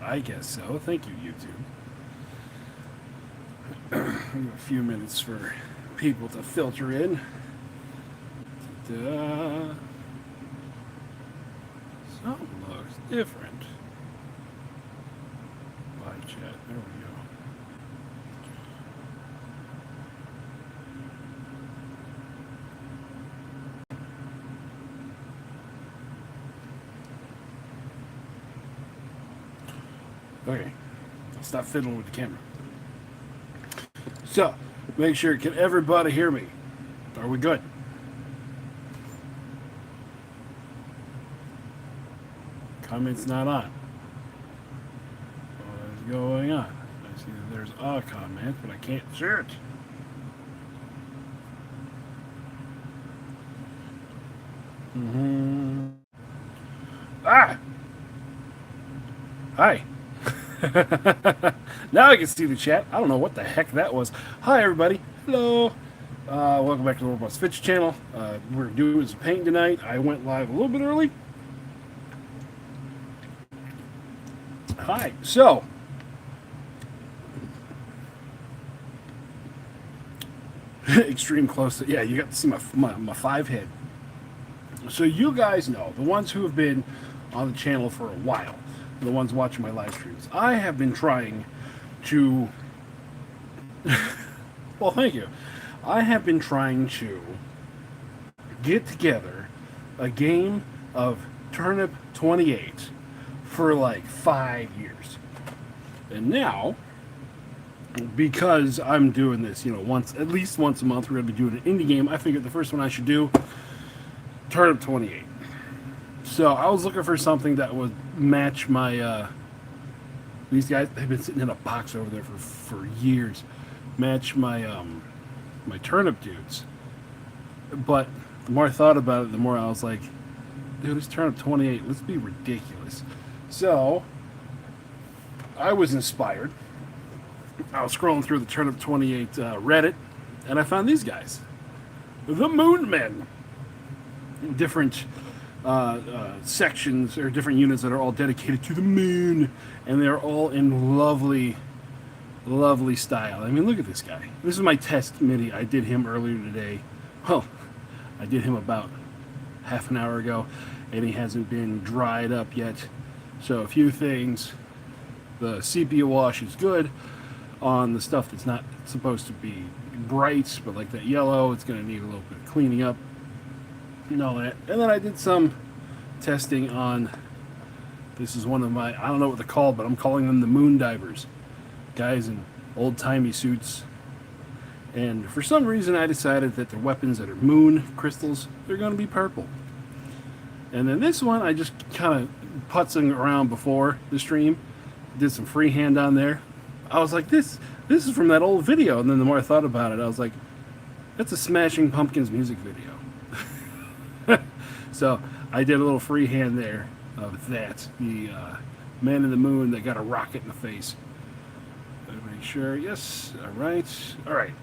I guess so. Thank you, YouTube. A few minutes for people to filter in. Da. Something looks different. Live chat. There we go. Okay, stop fiddling with the camera. So, make sure, can everybody hear me? Are we good? Comment's not on. What is going on? I see that there's a comment, but I can't see it. Ah! Hi. Now I can see the chat. I don't know what the heck that was. Hi, everybody. Hello. Welcome back to the warbossfitz channel. We're doing some painting tonight. I went live a little bit early. Hi. So, extreme close. Yeah, you got to see my 5 head. So you guys know, the ones who have been on the channel for a while, the ones watching my live streams, I have been trying to well, thank you. I have been trying to get together a game of Turnip 28 for like 5 years. And now, because I'm doing this, at least once a month, we're going to be doing an indie game, I figured the first one I should do, Turnip 28. So I was looking for something that would match my, these guys, they've been sitting in a box over there for years, match my, my turnip dudes. But the more I thought about it, the more I was like, dude, it's Turnip 28, let's be ridiculous. So I was inspired. I was scrolling through the Turnip 28 Reddit, and I found these guys, the Moon Men. Different sections or different units that are all dedicated to the moon, and they're all in lovely style. I mean, look at this guy. This is my test mini. I did him earlier today. Well, I did him about half an hour ago, and he hasn't been dried up yet. So a few things. The sepia wash is good on the stuff that's not supposed to be bright, but like that yellow, it's going to need a little bit of cleaning up and all that. And then I did some testing on, this is one of my, I don't know what they're called, but I'm calling them the moon divers. Guys in old-timey suits. And for some reason I decided that the weapons that are moon crystals, they're going to be purple. And then this one, I just kind of putzing around before the stream, did some freehand on there. I was like, this is from that old video. And then the more I thought about it, I was like, that's a Smashing Pumpkins music video. So I did a little freehand there of that. The man in the moon that got a rocket in the face. Make sure, yes, all right.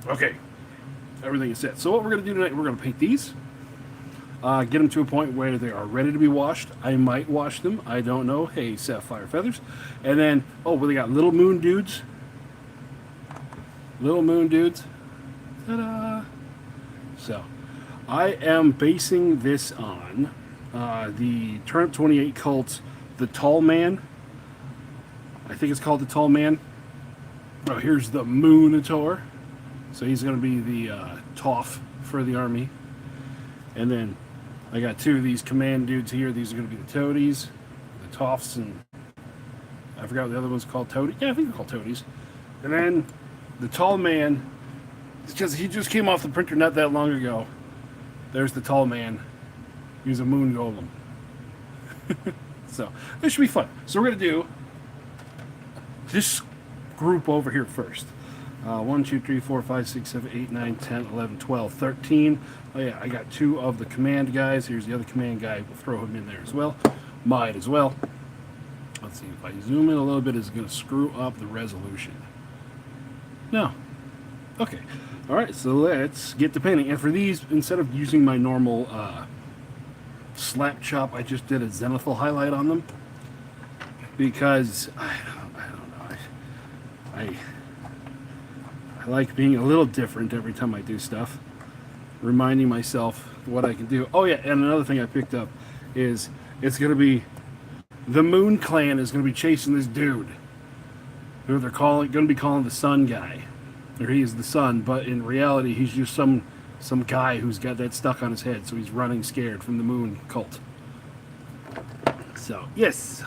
Okay, everything is set. So what we're going to do tonight, we're going to paint these. Get them to a point where they are ready to be washed. I might wash them. I don't know. Hey, Sapphire Feathers. And then, well, they got little moon dudes. Little moon dudes. Ta-da! So, I am basing this on the Turnip 28 cult, the Tall Man. I think it's called the Tall Man. Oh, here's the Moonator. So he's going to be the Toff for the army. And then I got 2 of these command dudes here. These are going to be the Toadies, the Toffs, and I forgot what the other one's called. Toady. Yeah, I think they're called Toadies. And then the Tall Man, he just came off the printer not that long ago. There's the Tall Man. He's a moon golem. So this should be fun. So we're going to do this group over here first. 1, 2, 3, 4, 5, 6, 7, 8, 9, 10, 11, 12, 13. Oh yeah, I got 2 of the command guys. Here's the other command guy. We'll throw him in there as well. Might as well. Let's see, if I zoom in a little bit, it's going to screw up the resolution. No. Okay. Alright, so let's get to painting. And for these, instead of using my normal slap chop, I just did a zenithal highlight on them. because I don't know. I I like being a little different every time I do stuff, reminding myself what I can do. Oh yeah, and another thing I picked up is it's going to be the Moon Clan is going to be chasing this dude who they're going to be calling the Sun Guy, or he is the Sun, but in reality he's just some guy who's got that stuck on his head, so he's running scared from the Moon cult. So yes,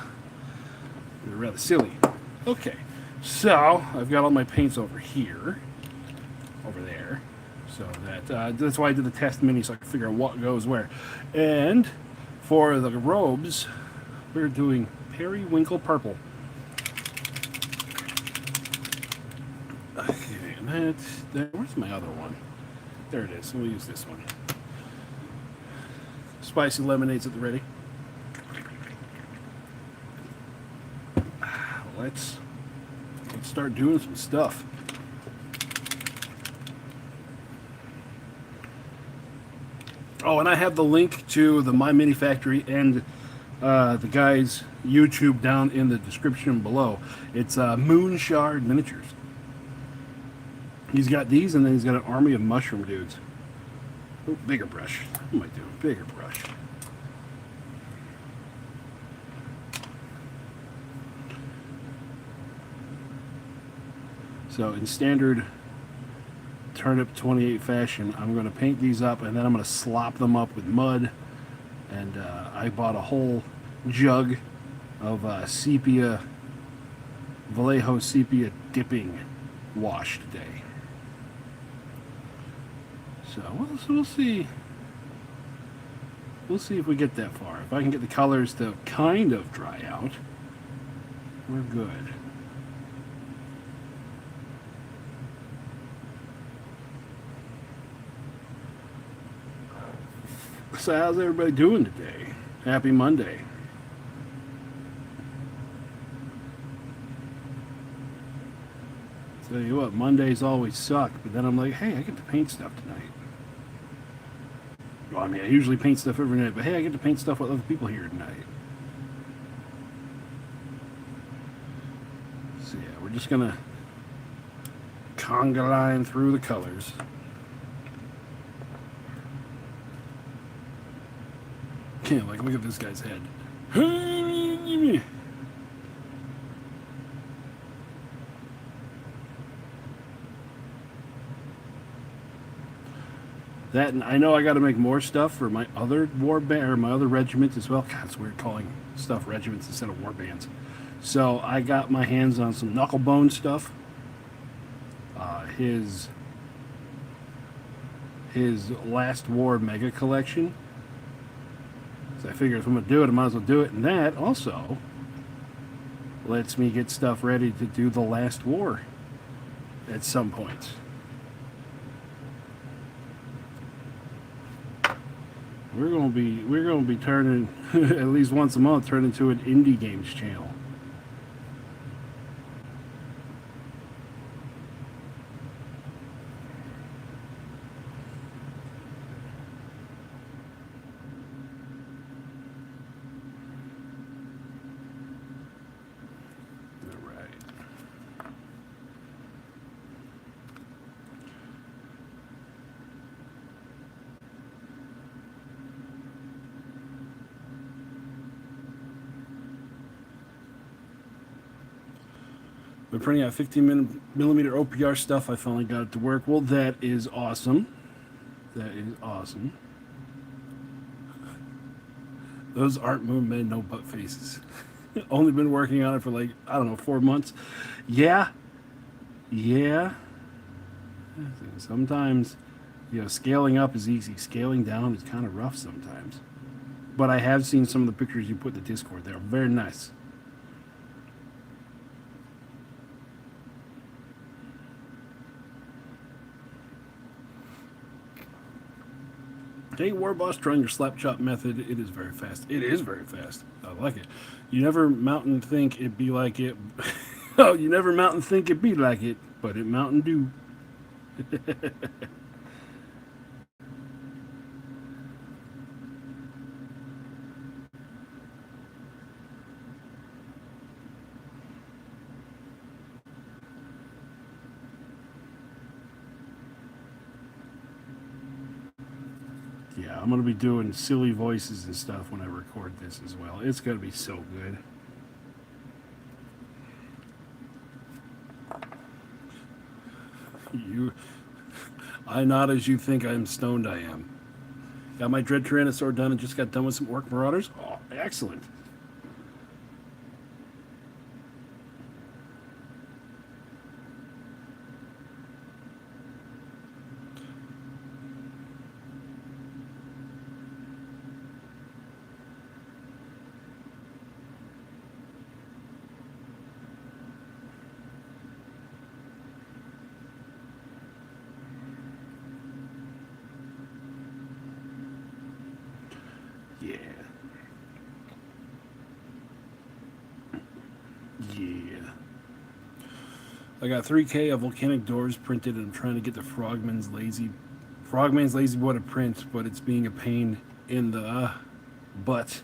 they're rather silly. Okay, so I've got all my paints over here, over there, so that's why I did the test mini, so I can figure out what goes where. And for the robes, we're doing periwinkle purple. Okay, and where's my other one? There it is. We'll use this one. Spicy lemonades at the ready. Let's start doing some stuff. Oh, and I have the link to the My Mini Factory and the guy's YouTube down in the description below. It's Moonshard Miniatures. He's got these, and then he's got an army of mushroom dudes. Oh, bigger brush. What am I doing? Bigger brush. So in standard Turnip 28 fashion, I'm going to paint these up, and then I'm going to slop them up with mud. And I bought a whole jug of sepia, Vallejo sepia dipping wash today. So we'll see. We'll see if we get that far. If I can get the colors to kind of dry out, we're good. So how's everybody doing today? Happy Monday. Tell you what, Mondays always suck, but then I'm like, hey, I get to paint stuff tonight. Well, I mean, I usually paint stuff every night, but hey, I get to paint stuff with other people here tonight. So yeah, we're just gonna conga line through the colors. Yeah, like, look at this guy's head. That, and I know I got to make more stuff for my other my other regiment as well. God, it's weird calling stuff regiments instead of war bands. So I got my hands on some knucklebone stuff. His last war mega collection. So I figured if I'm going to do it, I might as well do it. And that also lets me get stuff ready to do the last war at some point. We're gonna be turning at least once a month, turn into an indie games channel. We're printing out 15mm OPR stuff. I finally got it to work. Well, that is awesome. That is awesome. Those aren't moon men, no butt faces. Only been working on it for like, I don't know, 4 months. Yeah. Yeah. Sometimes, you know, scaling up is easy. Scaling down is kind of rough sometimes. But I have seen some of the pictures you put in the Discord. They're very nice. Hey, Warboss, trying your slap chop method. It is very fast. It is very fast. I like it. You never mount and think it'd be like it. Oh, you never mount and think it'd be like it, but it Mountain Dew. Yeah, I'm going to be doing silly voices and stuff when I record this as well. It's going to be so good. I'm not as you think I'm stoned I am. Got my Dread Tyrannosaur done and just got done with some Orc Marauders. Oh, excellent. Yeah. Yeah. I got 3K of volcanic doors printed, and I'm trying to get the Frogman's Lazy Boy to print, but it's being a pain in the butt.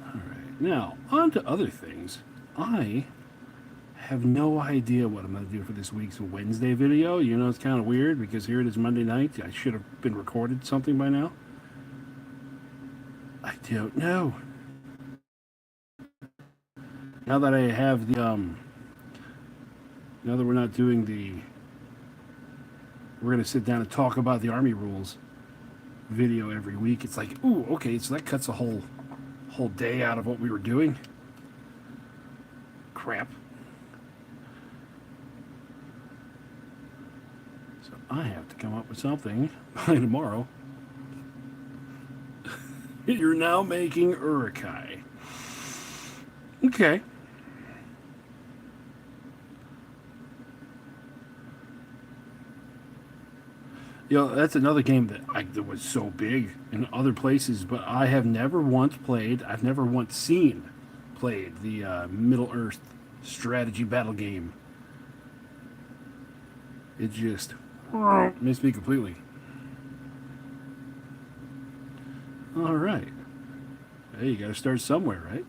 All right. Now, on to other things. I have no idea what I'm going to do for this week's Wednesday video. You know, it's kind of weird because here it is Monday night. I should have been recorded something by now. I don't know. Now that I have the, now that we're not doing the, we're going to sit down and talk about the Army rules video every week. It's like, ooh, okay, so that cuts a whole day out of what we were doing. Crap. So I have to come up with something by tomorrow. You're now making Urukai. Okay. You know, that's another game that was so big in other places, but I have never once played, I've never once seen played the Middle-earth strategy battle game. It just missed me completely. All right. Hey, you got to start somewhere, right?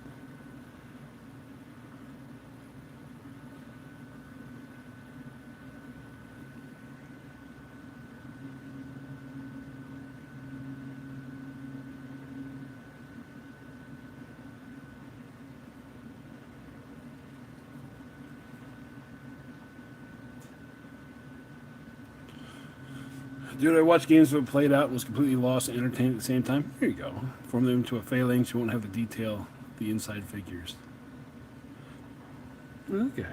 Dude, I watched games that played out and was completely lost and entertained at the same time. Here you go. Form them into a phalanx. You won't have the detail, the inside figures. Okay.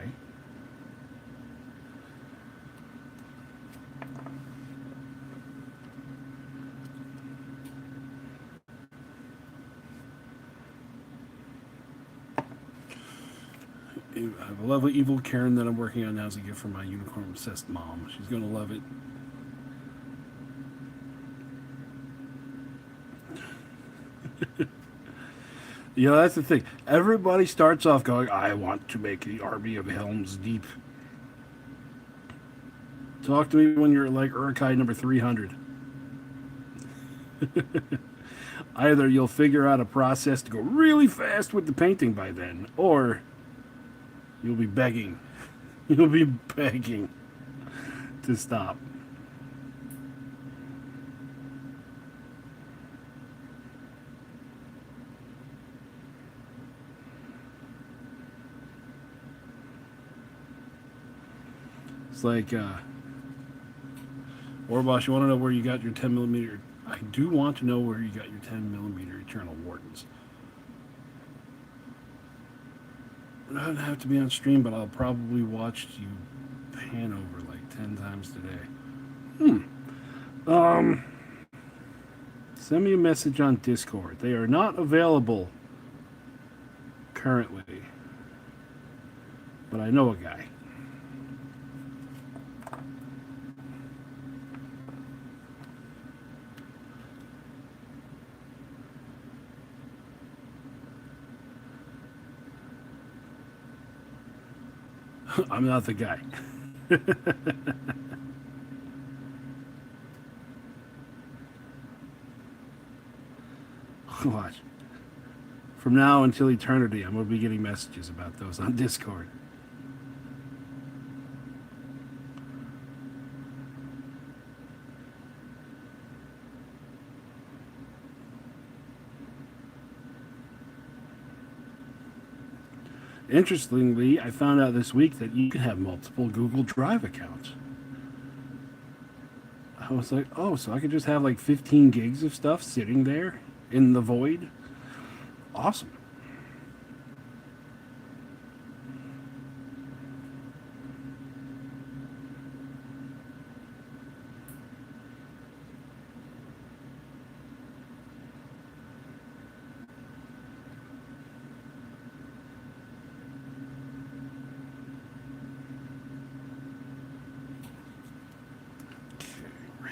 I have a lovely evil Karen that I'm working on now as a gift from my unicorn-obsessed mom. She's going to love it. You know, that's the thing. Everybody starts off going, I want to make the Army of Helm's Deep. Talk to me when you're like Urukai number 300. Either you'll figure out a process to go really fast with the painting by then, or you'll be begging. You'll be begging to stop. It's like, Warboss, you want to know where you got your 10mm? I do want to know where you got your 10mm Eternal Wardens. It doesn't have to be on stream, but I'll probably watch you pan over like 10 times today. Send me a message on Discord. They are not available currently, but I know a guy. I'm not the guy. Watch. From now until eternity, I'm going to be getting messages about those on Discord. Interestingly, I found out this week that you can have multiple Google Drive accounts. I was like, oh, so I could just have like 15 gigs of stuff sitting there in the void? Awesome.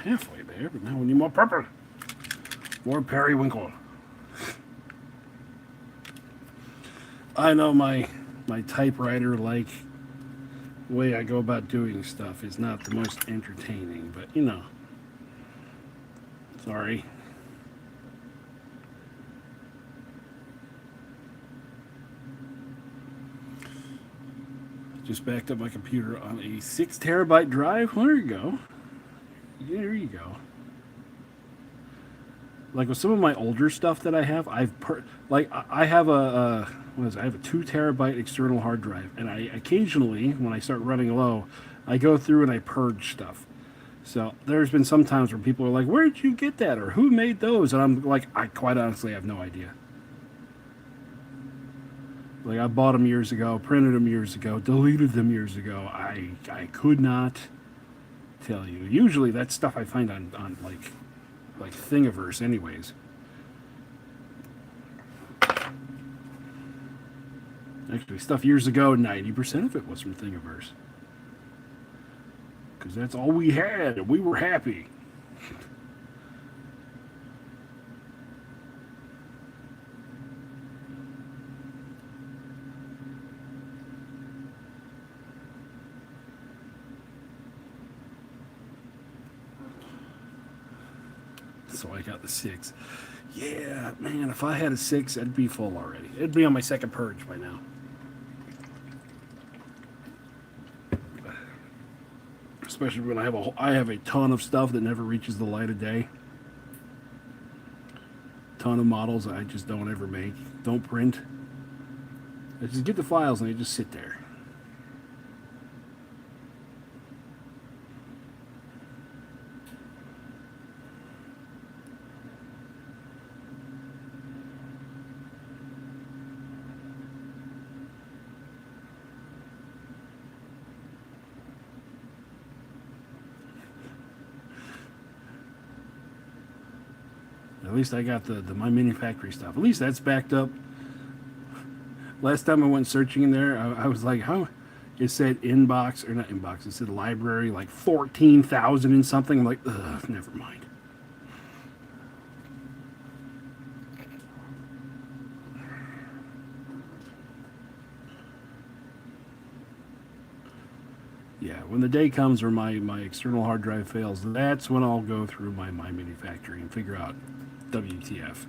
Halfway there, but now we need more purple. More periwinkle. I know my typewriter like way I go about doing stuff is not the most entertaining, but you know. Sorry. Just backed up my computer on a 6 terabyte drive. Well, there you go. There you go. Like with some of my older stuff that I have, I have a I have a 2 terabyte external hard drive, and I occasionally, when I start running low, I go through and I purge stuff. So there's been some times where people are like, "Where did you get that?" or "Who made those?" And I'm like, I quite honestly have no idea. Like I bought them years ago, printed them years ago, deleted them years ago. I could not tell you. Usually that's stuff I find on like Thingiverse anyways. Actually, stuff years ago, 90% of it was from Thingiverse. Because that's all we had, and we were happy. So I got the 6. Yeah, man, if I had a 6, I'd be full already. It'd be on my second purge by now. Especially when I have a ton of stuff that never reaches the light of day. Ton of models I just don't ever make, don't print. I just get the files and they just sit there. At least I got the My Mini Factory stuff. At least that's backed up. Last time I went searching in there, I was like, how? It said inbox, or not inbox, it said library, like 14,000 and something. I'm like, ugh, never mind. Yeah, when the day comes where my external hard drive fails, that's when I'll go through my Mini Factory and figure out WTF.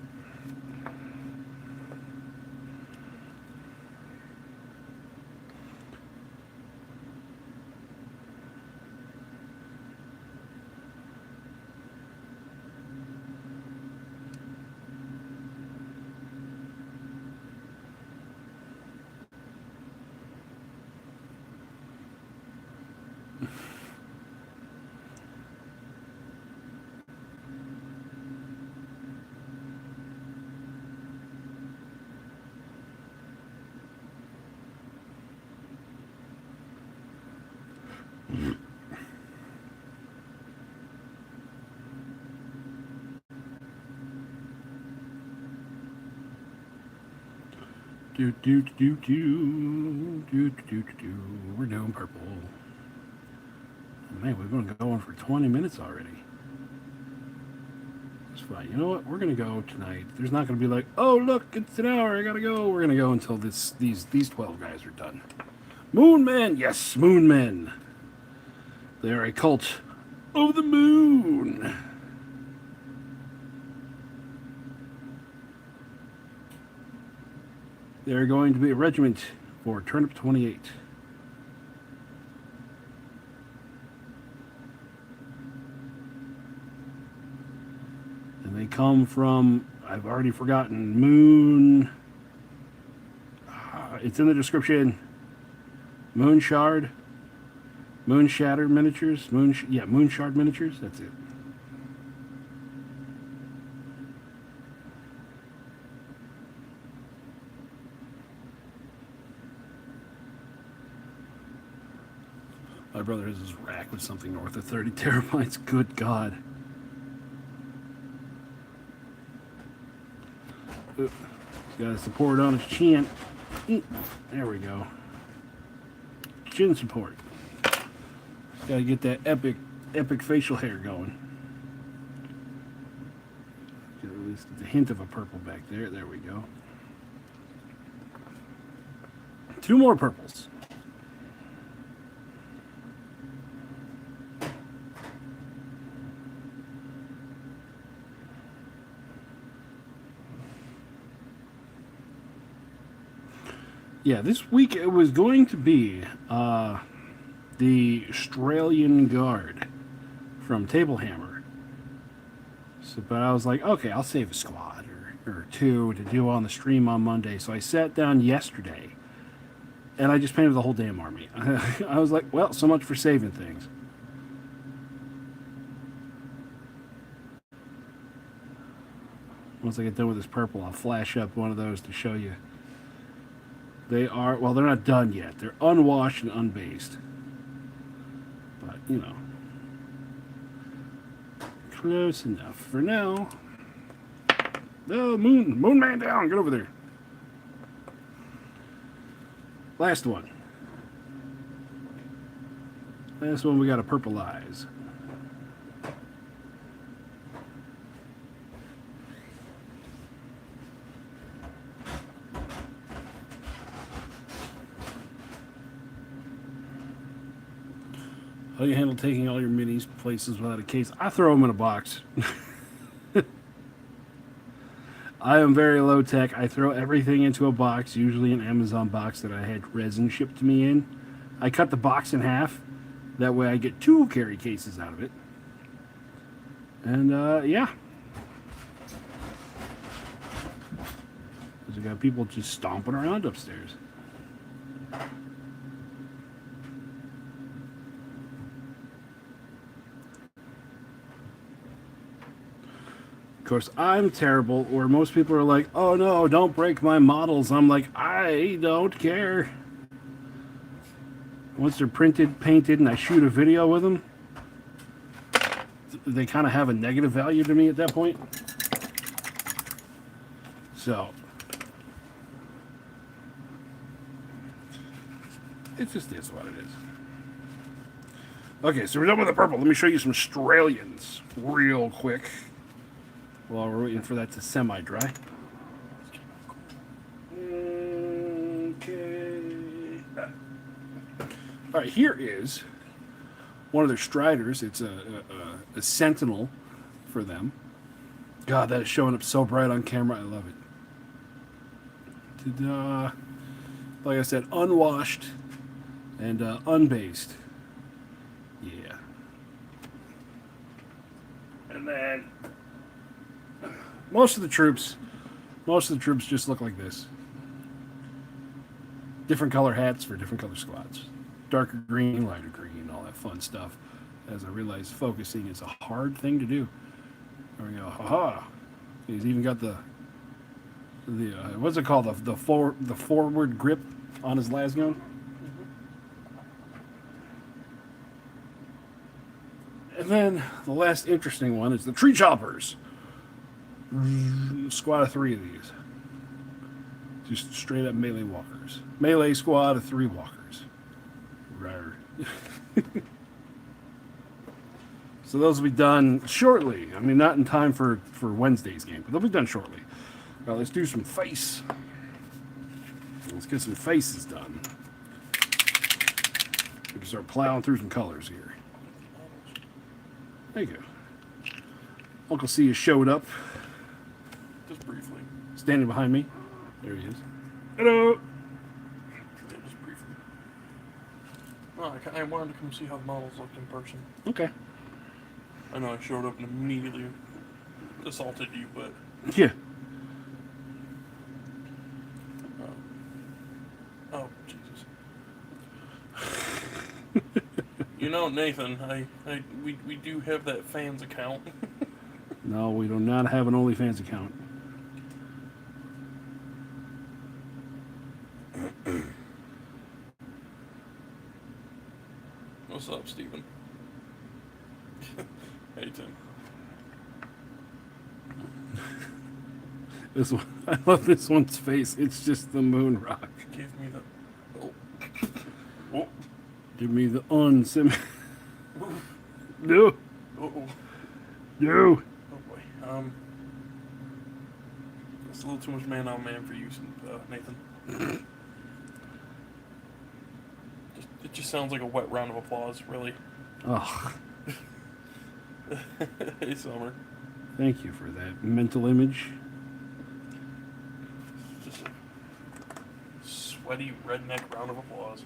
We're doing purple. Man, we've been going for 20 minutes already. That's fine. You know what? We're gonna go tonight. There's not gonna be like, oh look, it's an hour. I gotta go. We're gonna go until these 12 guys are done. Moonmen, yes, Moonmen. They are a cult of the moon. They're going to be a regiment for Turnip 28. And they come from, I've already forgotten, it's in the description, Moonshard Miniatures, Moonshard Miniatures, that's it. My brother has his rack with something north of 30 terabytes. Good God. Got to support on his chin. There we go. Chin support. Got to get that epic facial hair going. Get at least a hint of a purple back there. There we go. 2 more purples. Yeah, this week it was going to be the Australian Guard from Tablehammer. So, but I was like, okay, I'll save a squad or 2 to do on the stream on Monday. So I sat down yesterday, and I just painted the whole damn army. I was like, well, so much for saving things. Once I get done with this purple, I'll flash up one of those to show you. They are, well, they're not done yet. They're unwashed and unbased. But, you know, close enough for now. Oh, moon man down. Get over there. Last one. Last one, we got a purple eyes. How do you handle taking all your minis places without a case? I throw them in a box. I am very low tech. I throw everything into a box, usually an Amazon box that I had resin shipped to me in. I cut the box in half. That way I get 2 carry cases out of it. And, yeah. Because we got people just stomping around upstairs. Of course, I'm terrible, where most people are like, oh no, don't break my models. I'm like, I don't care. Once they're printed, painted, and I shoot a video with them, they kind of have a negative value to me at that point. So, it just is what it is. Okay, so we're done with the purple. Let me show you some Australians real quick. While we're waiting for that to semi-dry. Okay. All right, here is one of their Striders. It's a Sentinel for them. God, that is showing up so bright on camera. I love it. Ta-da. Like I said, unwashed and unbased. Yeah. And then most of the troops just look like this. Different color hats for different color squads. Darker green, lighter green, all that fun stuff. As I realize focusing is a hard thing to do. There we go. Haha. He's even got the what's it called? The forward grip on his lasgun. And then the last interesting one is the tree choppers. Squad of 3 of these. Just straight up melee walkers. Melee squad of 3 walkers. Rawr. So those will be done shortly. I mean, not in time for Wednesday's game, but they'll be done shortly. Now let's do some face. Let's get some faces done. We can start plowing through some colors here. There you go. Uncle C has showed up. Just briefly. Standing behind me. There he is. Hello. Yeah, just briefly. No, I wanted to come see how the models looked in person. Okay. I know I showed up and immediately assaulted you, but Yeah. oh Jesus. You know, Nathan, we do have that fans account. No, we do not have an OnlyFans account. What's up, Steven? Hey, Tim. This one, I love this one's face. It's just the moon rock. Give me the. Oh. Oh. Give me the unsim. Oh. No. Oh. No. Oh boy. That's a little too much man on man for you, Nathan. It just sounds like a wet round of applause, really. Oh, Hey, Summer. thank you for that mental image. Just a sweaty redneck round of applause.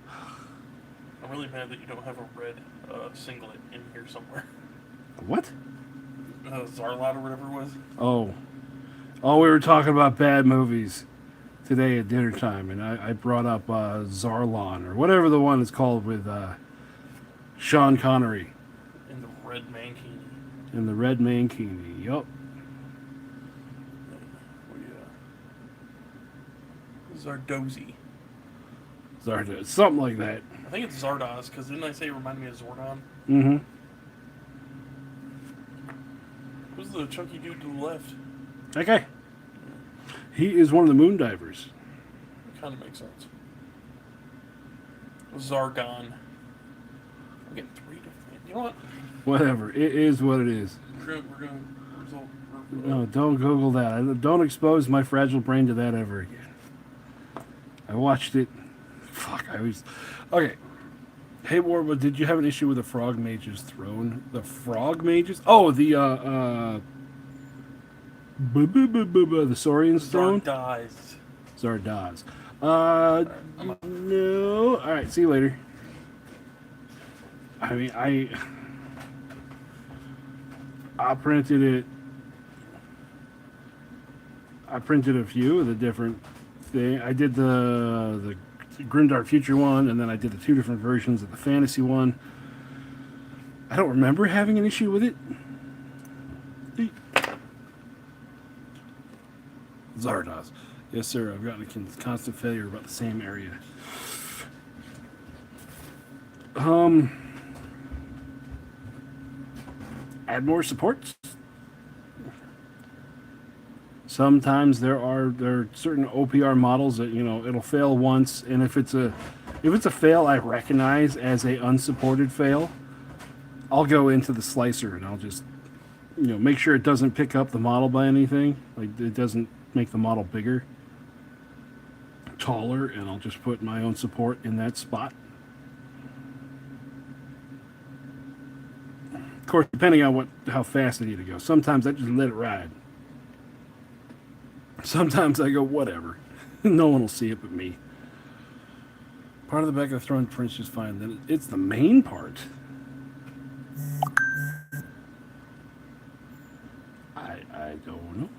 I'm really mad that you don't have a red singlet in here somewhere. What? Zarlot or whatever it was. Oh. Oh, we were talking about bad movies today at dinner time, and I brought up Zarlon, or whatever the one is called with Sean Connery. In the red mankini. In the red mankini, yup. Zardozi. Zarda, something like that. I think it's Zardoz, because didn't I say it reminded me of Zordon? Mm-hmm. Who's the chunky dude to the left? Okay. He is one of the moon divers. Kind of makes sense. Zargon. I'm getting 3 different. You know what? Whatever. It is what it is. We're gonna result. No, don't Google that. Don't expose my fragile brain to that ever again. I watched it. Fuck, I was... Okay. Hey, Warba, did you have an issue with the Frog Mage's throne? The Frog Mage's? Oh, the, the Saurian's throne? Zardoz. Zardoz. No. Alright, see you later. I mean, I printed it. I printed a few of the different things. I did the Grimdark Future one, and then I did the 2 different versions of the fantasy one. I don't remember having an issue with it. Zardoz. Yes, sir. I've gotten a constant failure about the same area. Add more supports. Sometimes there are certain OPR models that, you know, it'll fail once, and if it's a fail I recognize as a unsupported fail, I'll go into the slicer and I'll just, you know, make sure it doesn't pick up the model by anything, like it doesn't make the model bigger, taller, and I'll just put my own support in that spot. Of course, depending on how fast I need to go. Sometimes I just let it ride. Sometimes I go, whatever. No one will see it but me. Part of the back of the throne prints just fine. Then it's the main part. I don't know.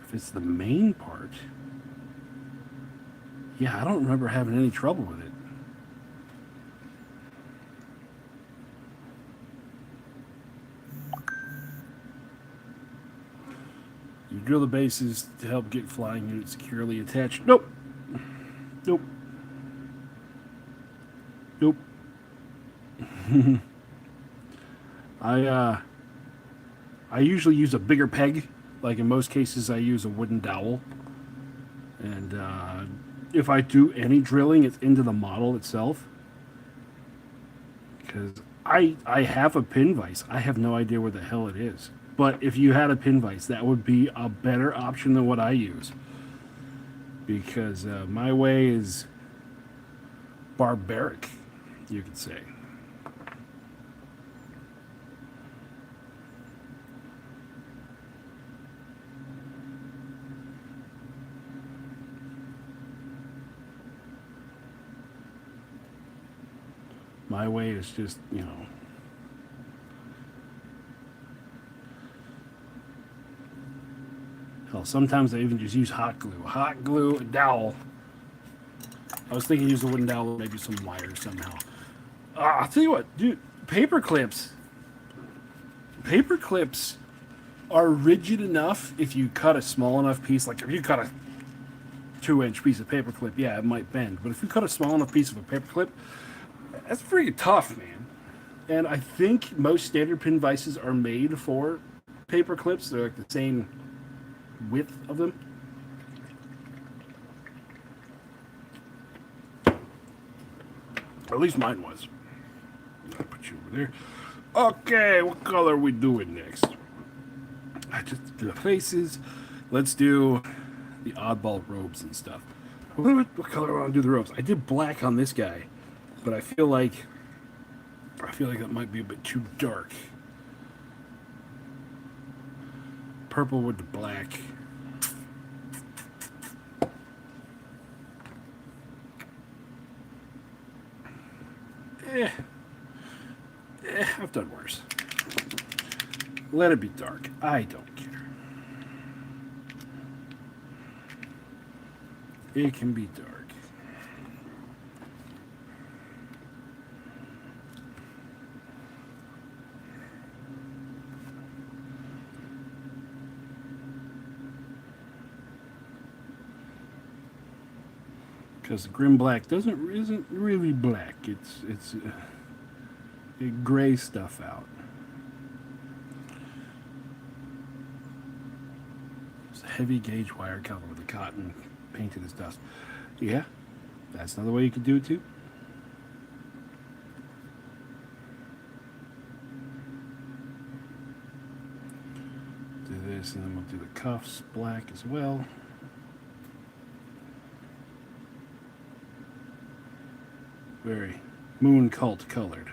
If it's the main part, yeah, I don't remember having any trouble with it. You drill the bases to help get flying units securely attached. Nope. Nope. Nope. I usually use a bigger peg. Like in most cases, I use a wooden dowel. And if I do any drilling, it's into the model itself. Because I have a pin vise. I have no idea where the hell it is. But if you had a pin vise, that would be a better option than what I use. Because my way is barbaric, you could say. My way is just, you know. Hell, sometimes I even just use hot glue. Hot glue, a dowel. I was thinking use a wooden dowel, maybe some wire somehow. I'll tell you what, dude, paper clips. Paper clips are rigid enough if you cut a small enough piece. Like if you cut a 2-inch piece of paper clip, yeah, it might bend. But if you cut a small enough piece of a paper clip, that's pretty tough, man. And I think most standard pin vices are made for paper clips. They're like the same width of them. Or at least mine was. I'll put you over there. Okay, what color are we doing next? I just do the faces. Let's do the oddball robes and stuff. What color do I want to do the robes? I did black on this guy, but I feel like that might be a bit too dark. Purple with the black. I've done worse. Let it be dark. I don't care. It can be dark. Because the grim black isn't really black. It's it grays stuff out. It's a heavy gauge wire covered with the cotton painted as dust. Yeah, that's another way you could do it too. Do this, and then we'll do the cuffs black as well. Very moon cult colored.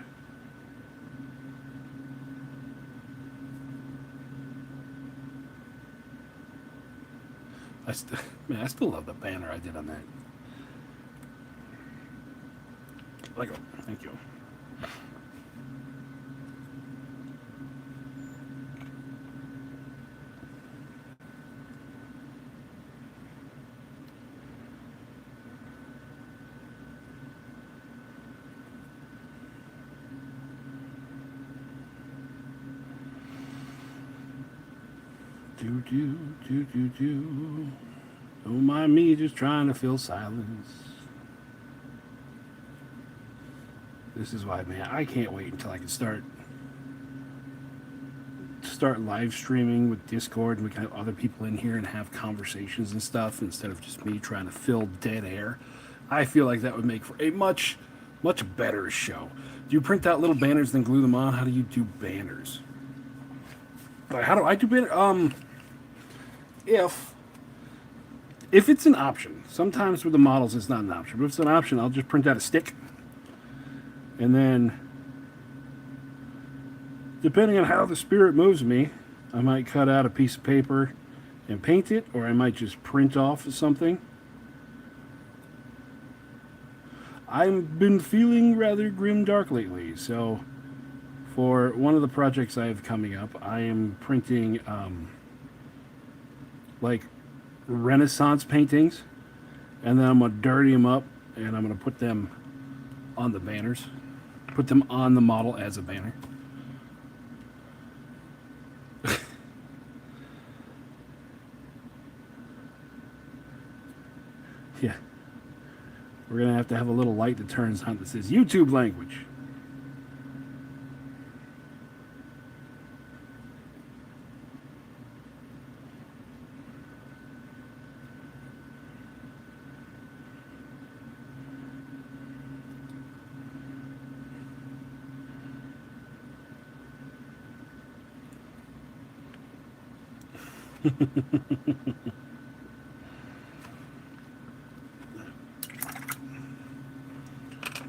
I still love the banner I did on that. Lego, thank you. Do. Don't mind me just trying to fill silence. This is why, man, I can't wait until I can start live streaming with Discord, and we can have other people in here and have conversations and stuff instead of just me trying to fill dead air. I feel like that would make for a much better show. Do you print out little banners then glue them on? How do you do banners? How do I do banners? If it's an option, sometimes with the models it's not an option, but if it's an option, I'll just print out a stick, and then depending on how the spirit moves me, I might cut out a piece of paper and paint it, or I might just print off something. I've been feeling rather grim dark lately, so for one of the projects I have coming up, I am printing like Renaissance paintings, and then I'm going to dirty them up, and I'm going to put them on the banners, put them on the model as a banner. Yeah. We're going to have a little light that turns on that says YouTube language.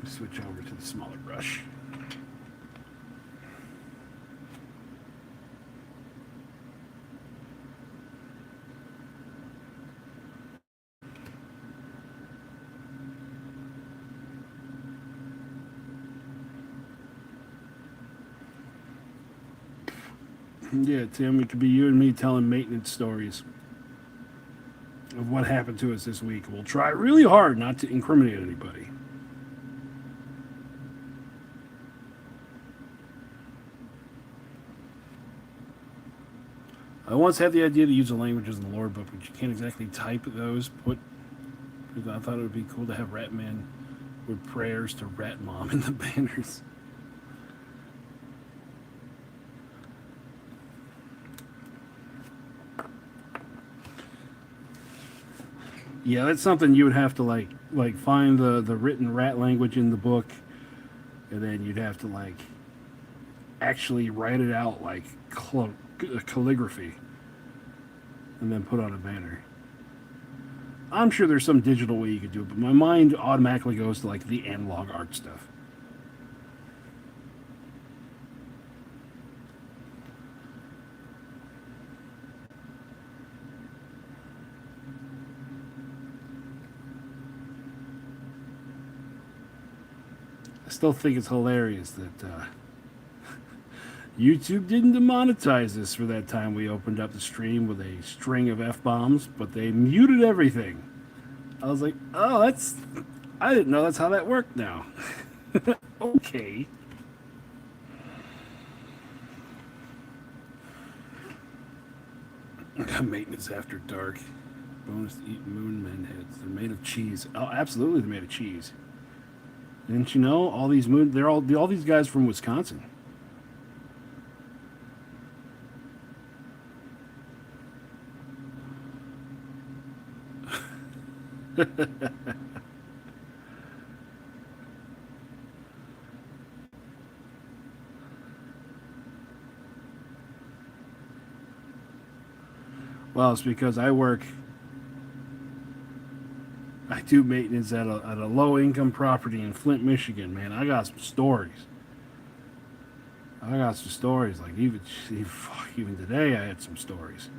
Switch over to the smaller brush. Yeah, Tim, it could be you and me telling maintenance stories of what happened to us this week. We'll try really hard not to incriminate anybody. I once had the idea to use the languages in the lore book, but you can't exactly type those. Because I thought it would be cool to have Ratman with prayers to Rat Mom in the banners. Yeah, that's something you would have to like find the written rat language in the book, and then you'd have to like actually write it out like calligraphy, and then put on a banner. I'm sure there's some digital way you could do it, but my mind automatically goes to like the analog art stuff. I still think it's hilarious that YouTube didn't demonetize us for that time we opened up the stream with a string of F-bombs, but they muted everything. I was like, oh, I didn't know that's how that worked now. Okay. Maintenance after dark. Bonus to eat moon men heads. They're made of cheese. Oh, absolutely, they're made of cheese. Didn't you know all these they're all these guys from Wisconsin. Well, it's because I do maintenance at a low income property in Flint, Michigan. Man, I got some stories. Like even today, I had some stories.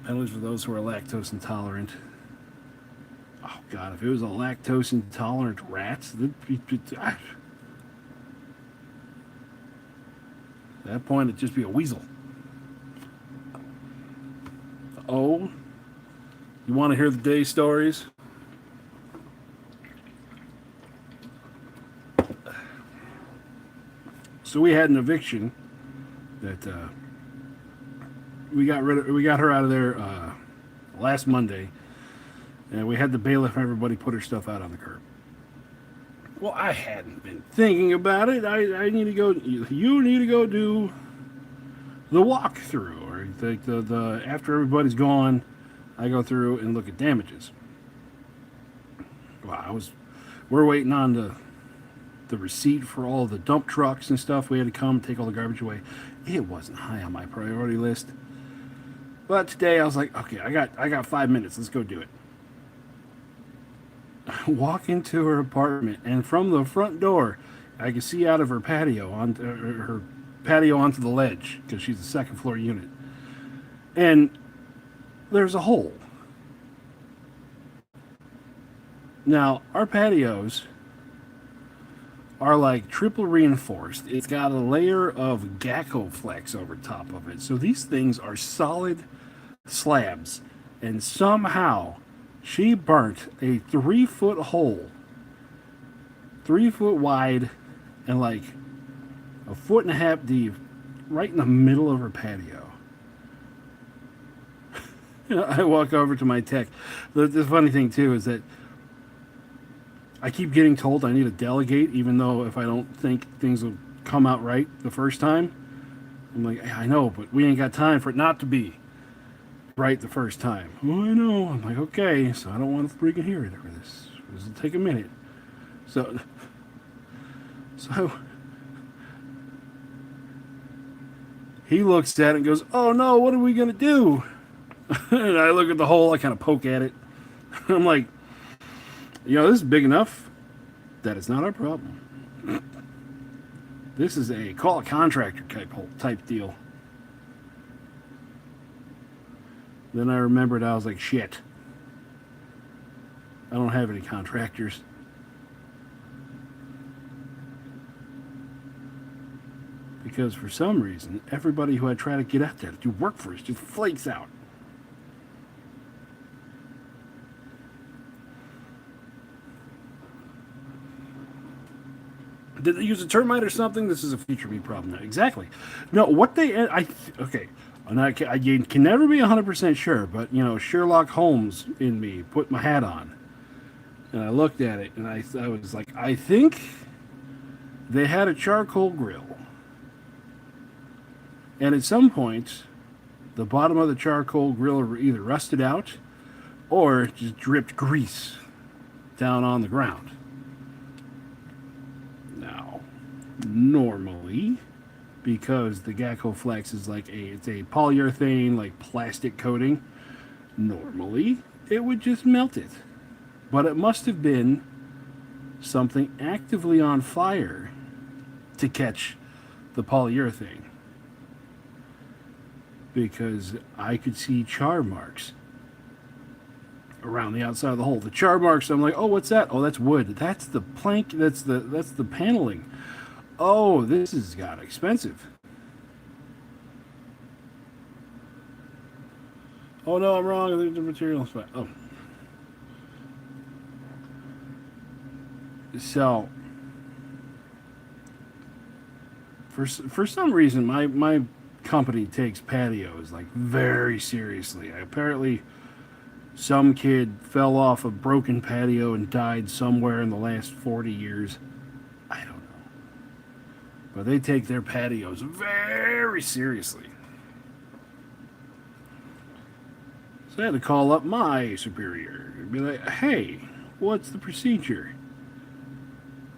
Penalties for those who are lactose intolerant. Oh God, if it was a lactose intolerant rat, at that point it'd just be a weasel. Oh, you want to hear the day stories? So we had an eviction that we got her out of there last Monday, and we had the bailiff and everybody put her stuff out on the curb. Well, I hadn't been thinking about it. I need to go. You need to go do the walkthrough, or the after everybody's gone, I go through and look at damages. Well, we're waiting on the receipt for all the dump trucks and stuff. We had to come take all the garbage away. It wasn't high on my priority list. But today I was like, okay, I got 5 minutes. Let's go do it. I walk into her apartment, and from the front door, I can see out of her patio onto the ledge because she's a second floor unit, and there's a hole. Now our patios are like triple reinforced. It's got a layer of Gacko Flex over top of it. So these things are solid slabs. And somehow she burnt a 3-foot hole, 3 foot wide and like a 1.5 feet deep, right in the middle of her patio. I walk over to my tech. The funny thing too is that I keep getting told I need to delegate, even though if I don't think things will come out right the first time. I'm like, I know, but we ain't got time for it not to be right the first time. Oh, I know. I'm like, okay, so I don't want to freaking hear it over this. This will take a minute. So he looks at it and goes, oh no, what are we going to do? And I look at the hole, I kind of poke at it. I'm like, this is big enough that it's not our problem. This is a call a contractor type deal. Then I remembered, I was like, shit. I don't have any contractors. Because for some reason, everybody who I try to get out there to do work for us just flakes out. Did they use a termite or something? This is a future me problem now. Exactly. No, what they... okay. I can never be 100% sure, but, Sherlock Holmes in me put my hat on. And I looked at it, and I was like, I think they had a charcoal grill. And at some point, the bottom of the charcoal grill either rusted out or just dripped grease down on the ground. Now, normally, because the Gecko Flex is it's a polyurethane, like plastic coating, normally it would just melt it. But it must have been something actively on fire to catch the polyurethane. Because I could see char marks around the outside of the hole. The char marks, I'm like, oh, what's that? Oh, that's wood. That's the plank. That's the paneling. Oh, this has got expensive. Oh no, I'm wrong. I think the material is fine. Oh. So, for some reason, my company takes patios very seriously. Apparently, some kid fell off a broken patio and died somewhere in the last 40 years. I don't know. But they take their patios very seriously. So I had to call up my superior and be like, hey, what's the procedure?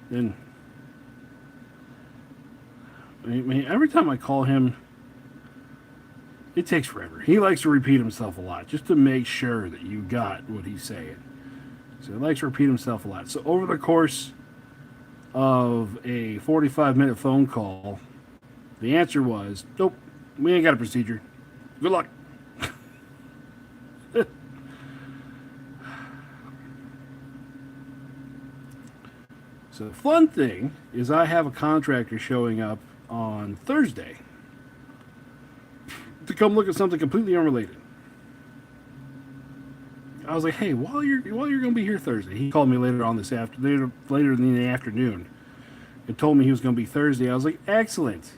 And I mean, every time I call him, it takes forever. He likes to repeat himself a lot just to make sure that you got what he's saying. So he likes to repeat himself a lot. So over the course of a 45-minute phone call, the answer was, nope, we ain't got a procedure. Good luck. So the fun thing is I have a contractor showing up on Thursday to come look at something completely unrelated. I was like, hey, while you're going to be here Thursday, he called me later in the afternoon and told me he was going to be Thursday. I was like, excellent.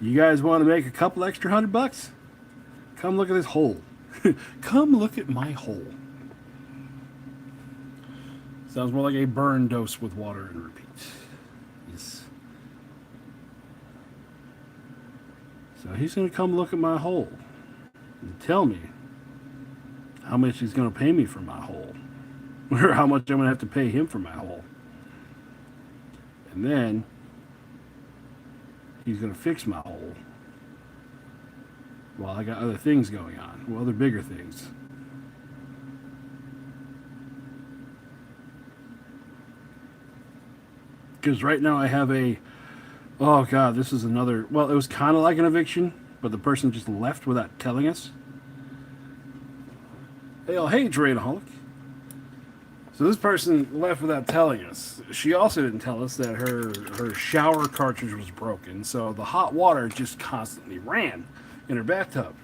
You guys want to make a couple extra $100? Come look at this hole. Come look at my hole. Sounds more like a burn dose with water and repeat. Yes. So he's going to come look at my hole and tell me how much he's going to pay me for my hole, or how much I'm going to have to pay him for my hole. And then he's going to fix my hole while I got other things going on, well, other bigger things. Because right now I have oh God, this is another, well, it was kind of like an eviction, but the person just left without telling us. Hey, Drainaholic. So this person left without telling us. She also didn't tell us that her shower cartridge was broken, so the hot water just constantly ran in her bathtub.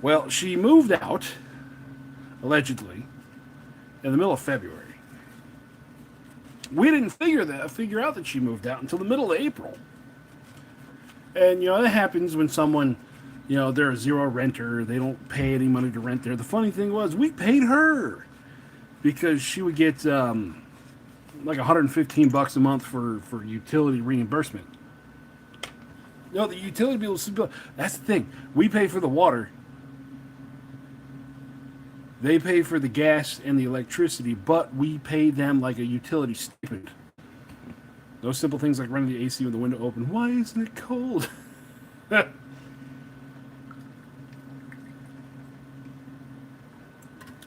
Well, she moved out, allegedly, in the middle of February. We didn't figure out that she moved out until the middle of April. And, that happens when someone, they're a zero renter. They don't pay any money to rent there. The funny thing was, we paid her because she would get like $115 a month for utility reimbursement. The utility bills, that's the thing. We pay for the water. They pay for the gas and the electricity, but we pay them like a utility stipend. Those simple things like running the AC with the window open. Why isn't it cold? I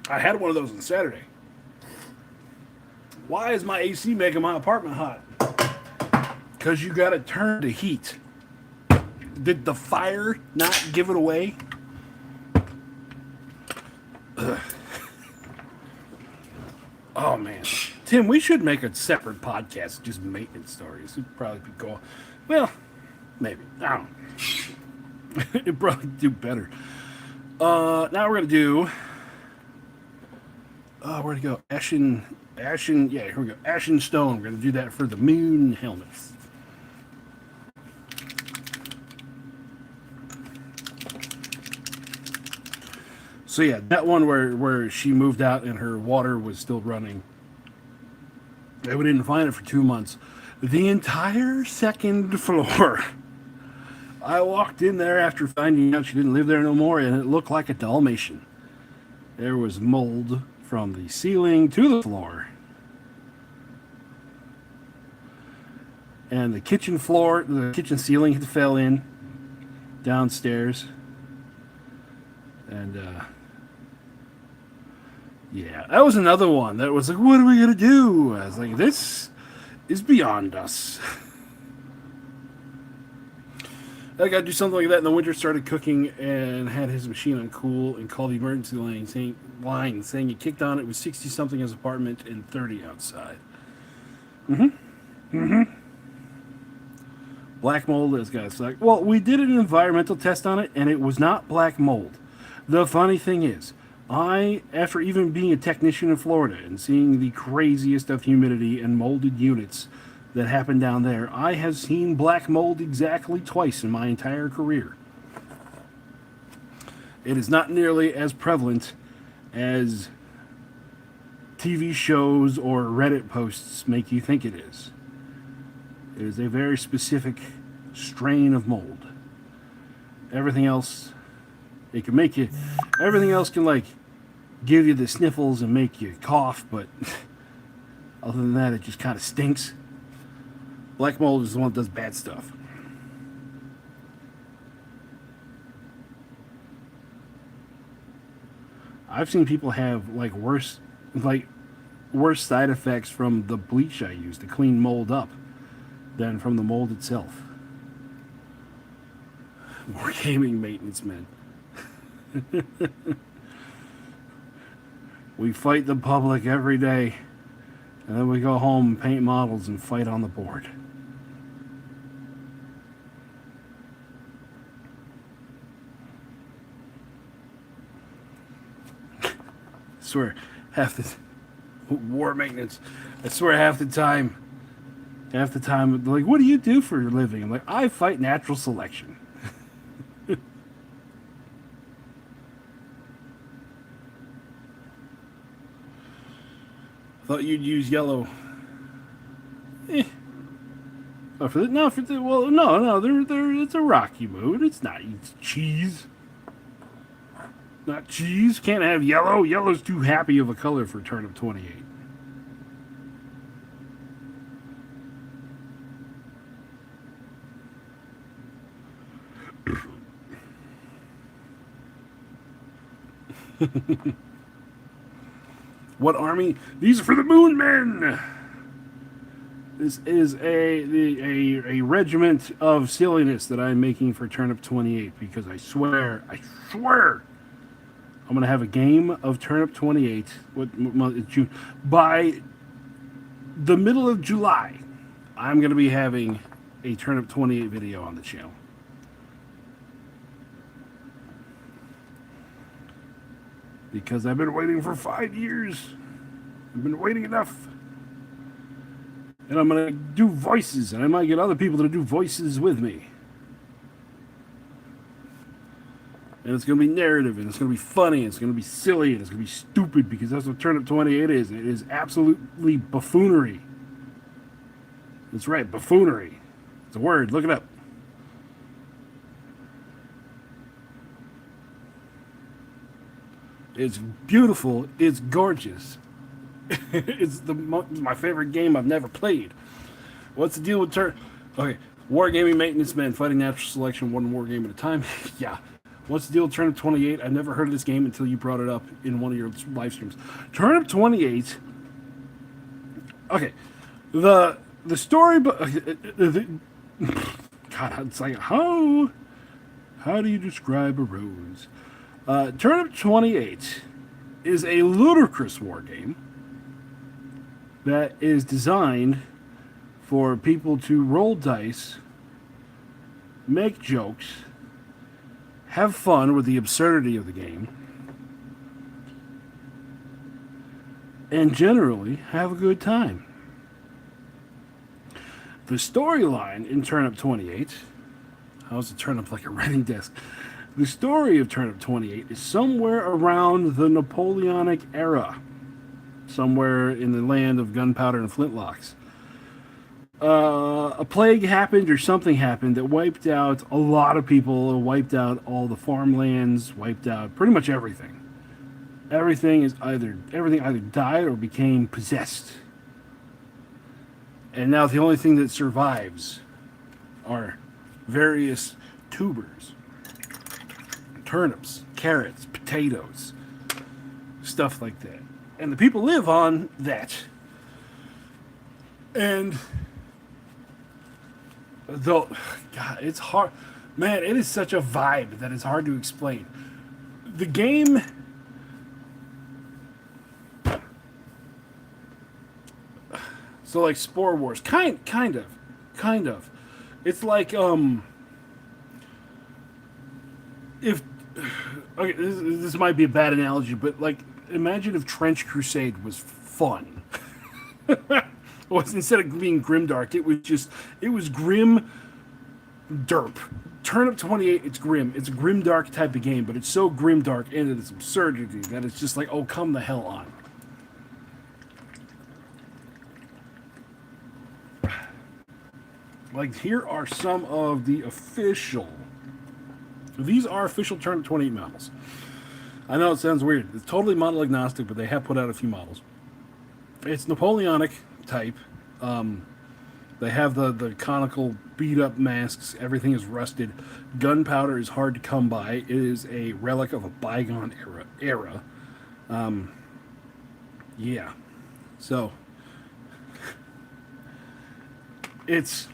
had one of those on Saturday. Why is my AC making my apartment hot? Because you got to turn to heat. Did the fire not give it away? Ugh. Oh man, Tim, we should make a separate podcast, just maintenance stories. It'd probably be cool. Well, Maybe. I don't know. It'd probably do better. Now we're going to do... where'd it go? Ashen, yeah, here we go. Ashen Stone. We're going to do that for the moon helmets. So yeah, that one where she moved out and her water was still running. And we didn't find it for 2 months. The entire second floor. I walked in there after finding out she didn't live there no more, and it looked like a Dalmatian. There was mold from the ceiling to the floor. And the kitchen floor, the kitchen ceiling had fell in downstairs. And, yeah, that was another one that was like, what are we going to do? I was like, this is beyond us. I got to do something like that in the winter, started cooking and had his machine on cool and called the emergency line saying he kicked on it was 60-something in his apartment and 30 outside. Black mold, this guy's like, well, we did an environmental test on it and it was not black mold. The funny thing is, after even being a technician in Florida and seeing the craziest of humidity and molded units that happen down there, I have seen black mold exactly twice in my entire career. It is not nearly as prevalent as TV shows or Reddit posts make you think it is. It is a very specific strain of mold. Everything else, it can make you, everything else can like give you the sniffles and make you cough, but other than that, it just kind of stinks. Black mold is the one that does bad stuff. I've seen people have like worse side effects from the bleach I use to clean mold up than from the mold itself. More gaming maintenance men. We fight the public every day, and then we go home and paint models and fight on the board. I swear, half the war maintenance. I swear, half the time, they're like, "What do you do for your living?" I'm like, "I fight natural selection." Thought you'd use yellow. Oh, it's a rocky mood. It's not cheese. Not cheese. Can't have yellow. Yellow's too happy of a color for turnip 28. What army? These are for the Moon Men. This is a regiment of silliness that I'm making for Turnip 28 because I swear, I'm gonna have a game of Turnip 28. What month is June? By the middle of July, I'm gonna be having a Turnip 28 video on the channel. Because I've been waiting for 5 years. I've been waiting enough. And I'm going to do voices, and I might get other people to do voices with me. And it's going to be narrative, and it's going to be funny, and it's going to be silly, and it's going to be stupid, because that's what Turnip 28 is. It is absolutely buffoonery. That's right, buffoonery. It's a word. Look it up. It's beautiful. It's gorgeous. It's my favorite game I've never played. What's the deal with Okay, wargaming maintenance men fighting natural selection one war game at a time. Yeah. What's the deal with Turnip 28? I've never heard of this game until you brought it up in one of your live streams. Turnip 28. Okay, the story, but God, it's like how do you describe a rose? Turnip 28 is a ludicrous war game that is designed for people to roll dice make jokes, have fun with the absurdity of the game, and generally have a good time. The storyline in Turnip 28, how's it turn up like a writing desk? The story of Turnip 28 is somewhere around the Napoleonic era, somewhere in the land of gunpowder and flintlocks. A plague happened or something happened that wiped out a lot of people, wiped out all the farmlands, wiped out pretty much everything. Everything either died or became possessed. And now the only thing that survives are various tubers, turnips, carrots, potatoes, stuff like that. And the people live on that. And though, God, it's hard. Man, it is such a vibe that it's hard to explain. The game, so like Spore Wars, kind of. It's like if okay, this might be a bad analogy, but like imagine if Trench Crusade was fun. Instead of being grimdark, it was grim derp. Turnip 28, it's grim. It's a grimdark type of game, but it's so grimdark in its absurdity that it's just like, oh, come the hell on. Like, here are some of the official... These are official Turnip 28 models. I know it sounds weird. It's totally model agnostic, but they have put out a few models. It's Napoleonic type. They have the conical beat-up masks. Everything is rusted. Gunpowder is hard to come by. It is a relic of a bygone era. Yeah. So, it's...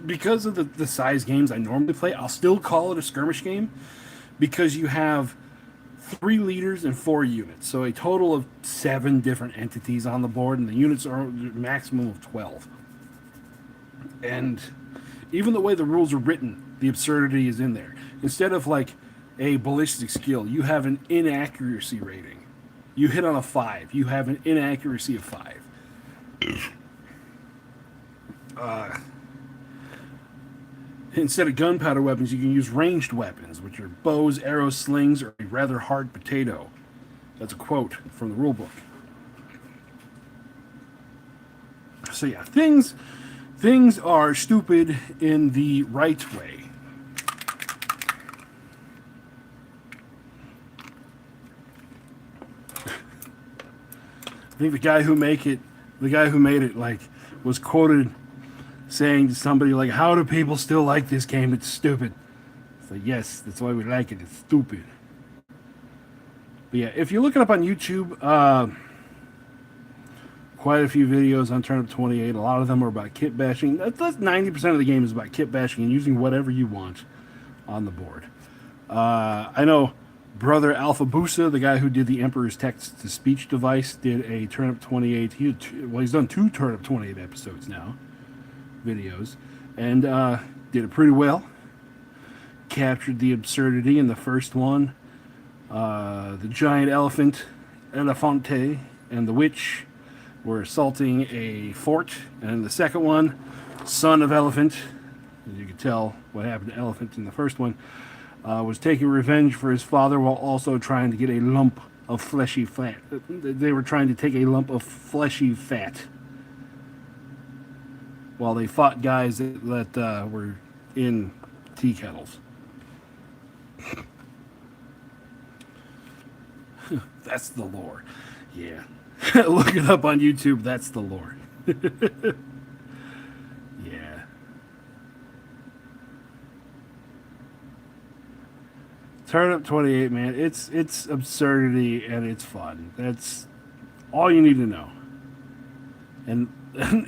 Because of the size games I normally play, I'll still call it a skirmish game because you have 3 leaders and 4 units. So a total of 7 different entities on the board, and the units are a maximum of 12. And even the way the rules are written, the absurdity is in there. Instead of like a ballistic skill, you have an inaccuracy rating. You hit on a 5, you have an inaccuracy of 5. Instead of gunpowder weapons, you can use ranged weapons, which are bows, arrows, slings, or a rather hard potato. That's a quote from the rulebook. So yeah, things are stupid in the right way. I think the guy who made it, like, was quoted saying to somebody like, how do people still like this game? It's stupid. It's like, yes, that's why we like it. It's stupid. But yeah, if you look it up on YouTube, quite a few videos on Turnip 28. A lot of them are about kit bashing. That's 90% of the game is about kit bashing and using whatever you want on the board. I know Brother Alpha Busa, the guy who did the Emperor's Text-to-Speech device, did a Turnip 28. He's done 2 Turnip 28 episodes now. Videos, and did it pretty well. Captured the absurdity in the first one. The giant elephant, Elefante, and the witch were assaulting a fort, and in the second one, son of elephant, as you can tell what happened to elephant in the first one, was taking revenge for his father while also trying to get a lump of fleshy fat. They were trying to take a lump of fleshy fat while they fought guys that were in tea kettles. That's the lore. Yeah. Look it up on YouTube. That's the lore. Yeah. Turnip 28, man. It's absurdity and it's fun. That's all you need to know. And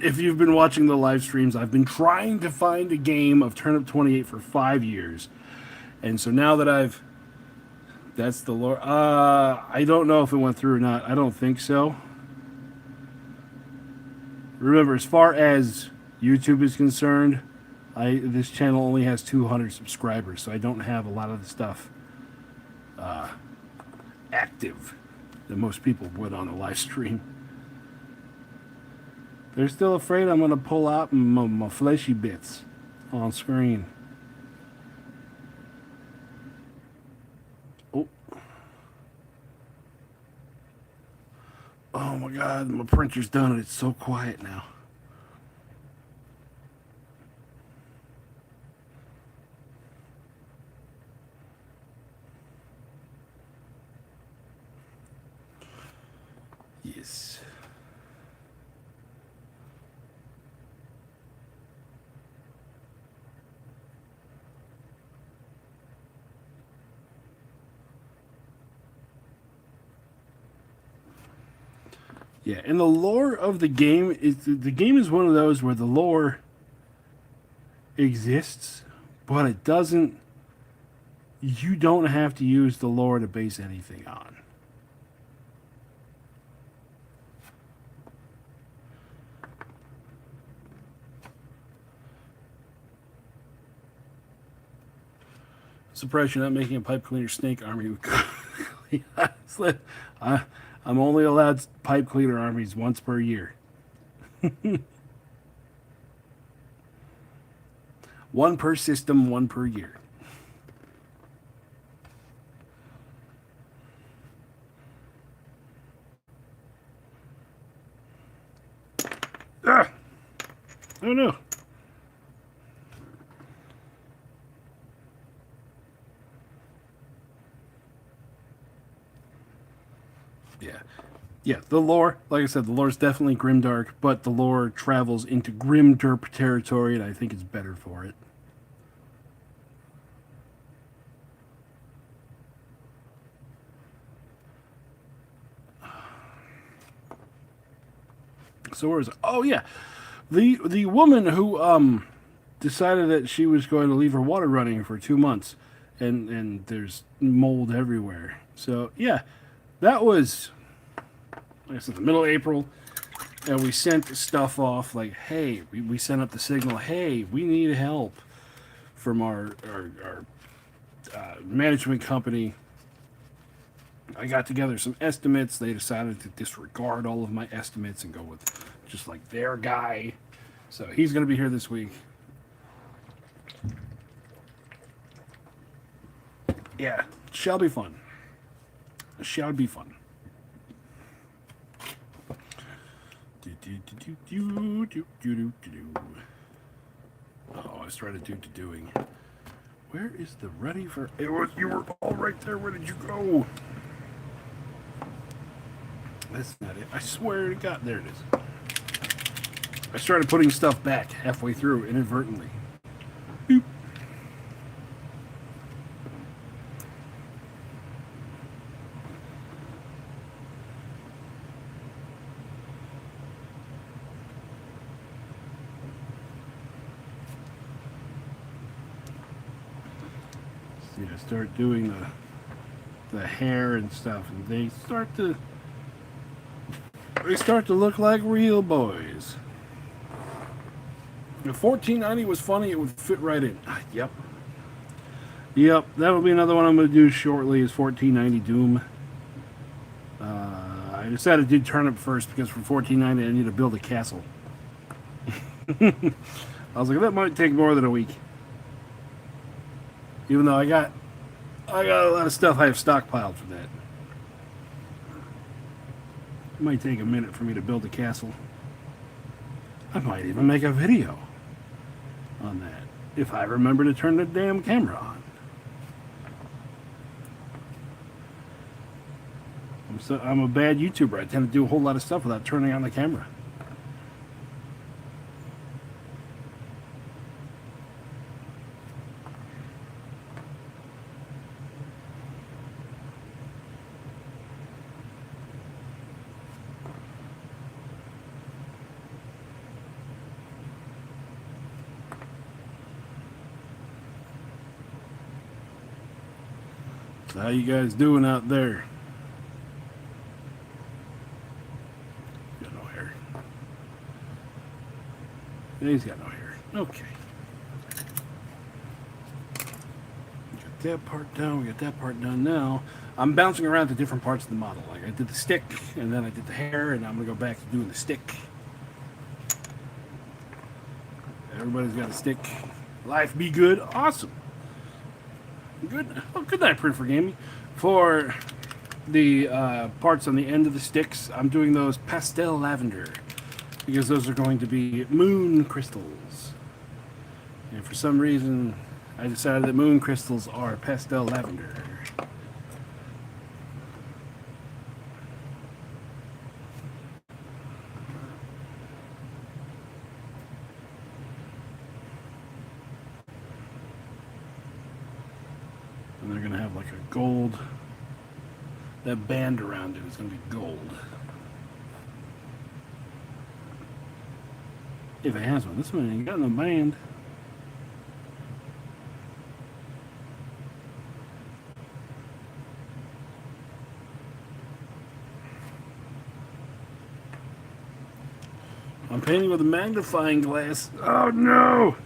if you've been watching the live streams, I've been trying to find a game of Turnip 28 for 5 years. And so now that that's the lore. I don't know if it went through or not. I don't think so. Remember, as far as YouTube is concerned, This channel only has 200 subscribers, so I don't have a lot of the stuff active that most people would on a live stream. They're still afraid I'm going to pull out my fleshy bits on screen. Oh. Oh my God, my printer's done it. It's so quiet now. Yes. Yeah, and the lore of the game is one of those where the lore exists, but it doesn't. You don't have to use the lore to base anything on. Surprised you're not making a pipe cleaner snake army. I'm only allowed pipe cleaner armies once per year. One per system, one per year. Ah! Oh no. Yeah, the lore, like I said, the lore is definitely grimdark, but the lore travels into grimderp territory, and I think it's better for it. So where is it? Oh yeah, the woman who decided that she was going to leave her water running for 2 months, and there's mold everywhere. So yeah, that was. It's in the middle of April, and we sent stuff off like, hey, we sent up the signal, hey, we need help from our management company. I got together some estimates. They decided to disregard all of my estimates and go with just like their guy. So he's going to be here this week. Yeah, shall be fun. Shall be fun. Oh, I started doing. Where is the ready for? It was, you were all right there. Where did you go? That's not it. I swear to God, there it is. I started putting stuff back halfway through inadvertently. Boop. Yeah, start doing the hair and stuff, and they start to look like real boys. If 1490 was funny, it would fit right in. Yep, that'll be another one I'm going to do shortly. Is 1490 Doom. I decided to do Turnip first because for 1490 I need to build a castle. I was like, that might take more than a week. Even though I got a lot of stuff I have stockpiled for that. It might take a minute for me to build a castle. I might even make a video on that if I remember to turn the damn camera on. I'm a bad YouTuber. I tend to do a whole lot of stuff without turning on the camera. So how you guys doing out there? Got no hair. He's got no hair. Okay. that part done. We got that part done now. I'm bouncing around to different parts of the model. Like I did the stick, and then I did the hair, and I'm gonna go back to doing the stick. Everybody's got a stick. Life be good. Awesome. Good. Oh, good night, Print for Gaming. For the parts on the end of the sticks, I'm doing those pastel lavender because those are going to be moon crystals. And for some reason, I decided that moon crystals are pastel lavender. And they're going to have like a gold, that band around it is going to be gold. If it has one. This one ain't got no band. I'm painting with a magnifying glass. Oh no!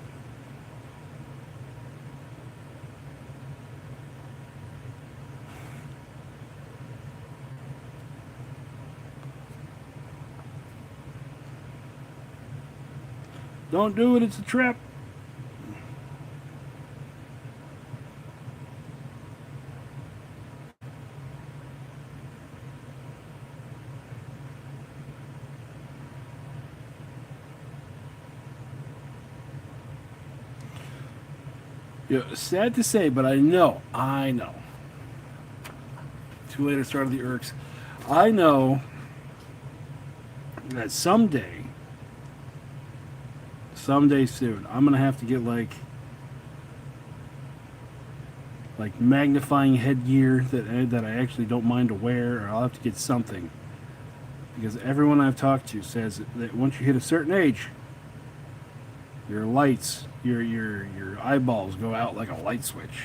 Don't do it, it's a trap. Yeah, sad to say, but I know. Too late to start the irks. I know that someday soon, I'm gonna have to get like magnifying headgear that I actually don't mind to wear, or I'll have to get something, because everyone I've talked to says that once you hit a certain age, your lights, your eyeballs go out like a light switch.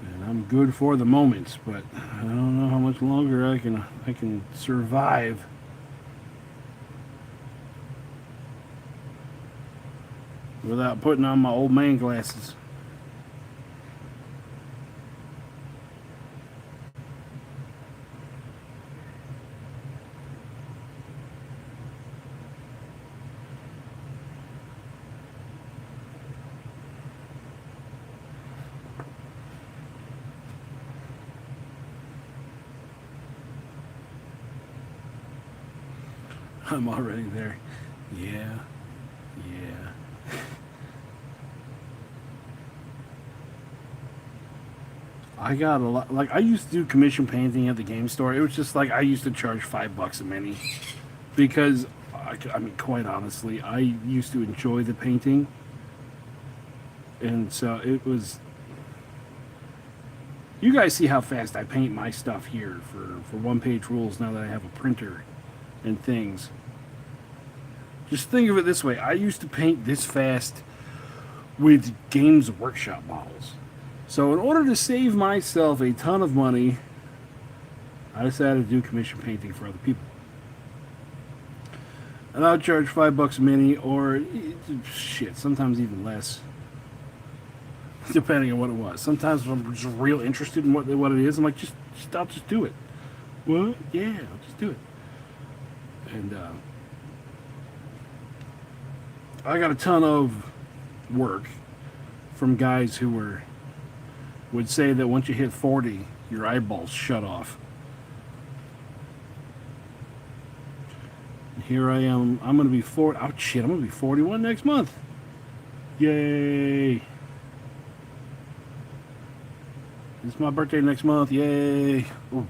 And I'm good for the moment, but I don't know how much longer I can survive. Without putting on my old man glasses. I'm already there. Yeah. I got a lot. Like, I used to do commission painting at the game store. It was just like I used to charge $5 a mini because, I mean, quite honestly, I used to enjoy the painting, and so it was. You guys see how fast I paint my stuff here for one-page rules now that I have a printer and things. Just think of it this way: I used to paint this fast with Games Workshop models. So in order to save myself a ton of money, I decided to do commission painting for other people. And I'll charge $5 a mini, or shit, sometimes even less, depending on what it was. Sometimes if I'm just real interested in what it is, I'm like, I'll just do it. What? Yeah, I'll just do it. And I got a ton of work from guys who would say that once you hit 40, your eyeballs shut off. And here I am. I'm going to be 40. Oh, shit. I'm going to be 41 next month. Yay. It's my birthday next month. Yay. Ooh,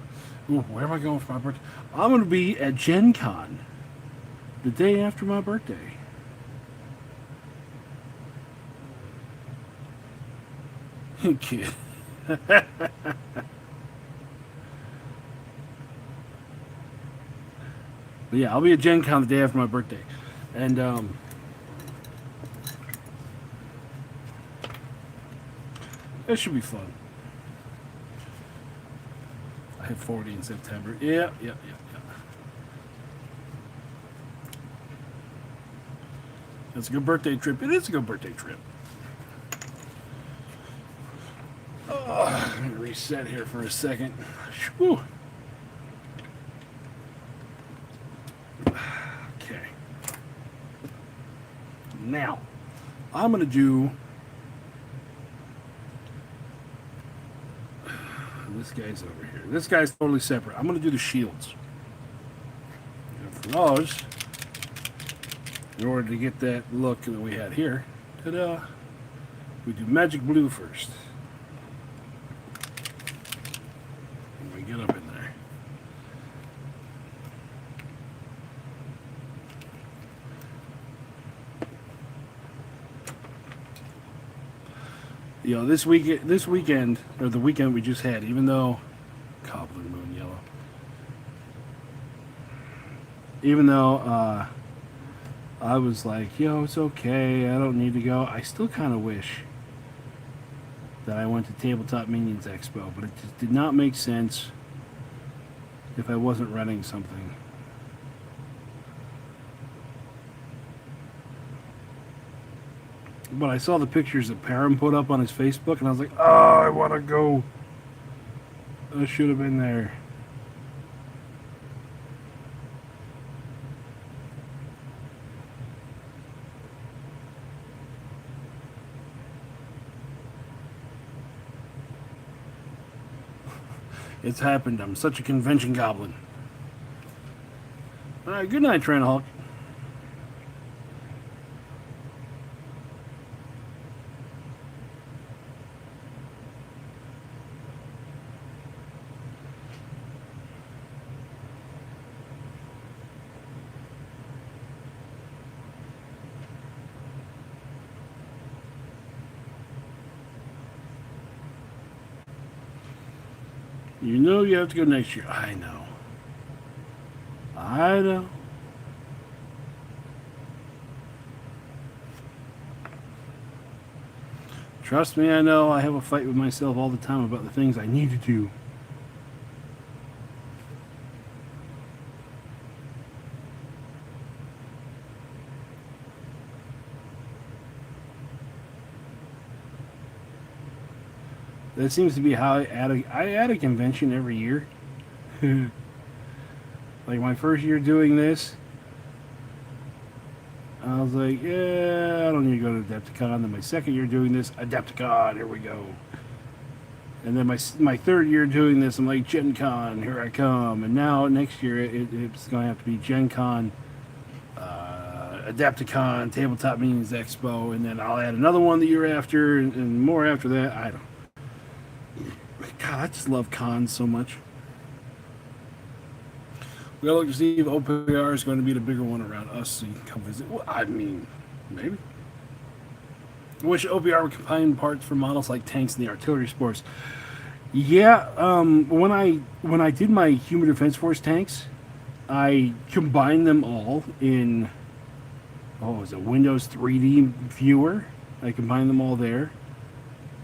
where am I going for my birthday? I'm going to be at Gen Con the day after my birthday. Kid. But yeah, I'll be at Gen Con the day after my birthday. And it should be fun. I hit 40 in September. Yeah. It's a good birthday trip. It is a good birthday trip. Oh, let me reset here for a second. Whew. Okay. Now, I'm going to do... This guy's over here. This guy's totally separate. I'm going to do the shields. And for those, in order to get that look that we had here, ta-da, we do magic blue first. And we get up in there. You know, this weekend, or the weekend we just had, even though, Goblin Moon Yellow, even though I was like, yo, it's okay, I don't need to go, I still kind of wish that I went to Tabletop Minions Expo, but it just did not make sense if I wasn't renting something. But I saw the pictures that Parham put up on his Facebook, and I was like, oh, I want to go. I should have been there. It's happened. I'm such a convention goblin. All right, good night, Tranhawk. You know you have to go next year. I know. I know. Trust me, I know. I have a fight with myself all the time about the things I need to do. That seems to be how I add a convention every year. Like my first year doing this, I was like, yeah, I don't need to go to Adepticon. Then my second year doing this, Adepticon, here we go. And then my third year doing this, I'm like, Gen Con, here I come. And now next year, it's going to have to be Gen Con, Adepticon, Tabletop Minions Expo, and then I'll add another one the year after, and more after that. I don't. God, I just love cons so much. We gotta look to see if OPR is going to be the bigger one around us so you can come visit. Well, I mean, maybe. I wish OPR would combine parts for models like tanks and the artillery sports. Yeah, when I did my Human Defense Force tanks, I combined them all in, what was it, Windows 3D viewer. I combined them all there,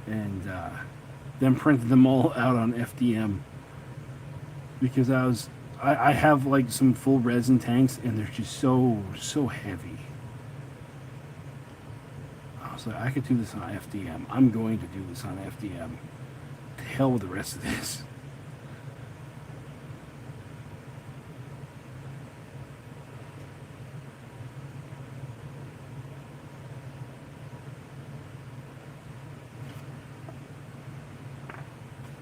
and then printed them all out on FDM, because I have like some full resin tanks and they're just so heavy. I was like, I could do this on FDM. I'm going to do this on FDM. To hell with the rest of this.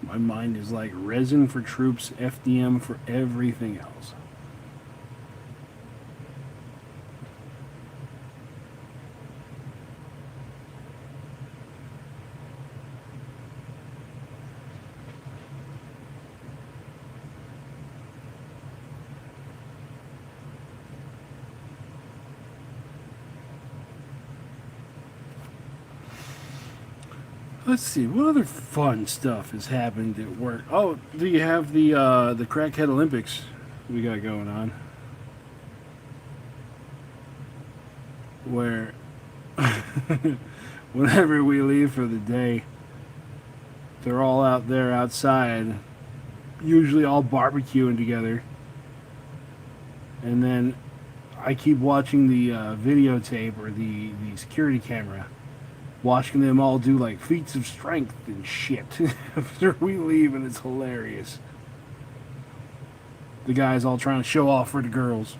My mind is like resin for troops, FDM for everything else. Let's see, what other fun stuff has happened at work? Oh, do you have the Crackhead Olympics we got going on? Where whenever we leave for the day, they're all out there outside, usually all barbecuing together. And then I keep watching the videotape or the security camera, watching them all do like feats of strength and shit after we leave, and it's hilarious. The guys all trying to show off for the girls,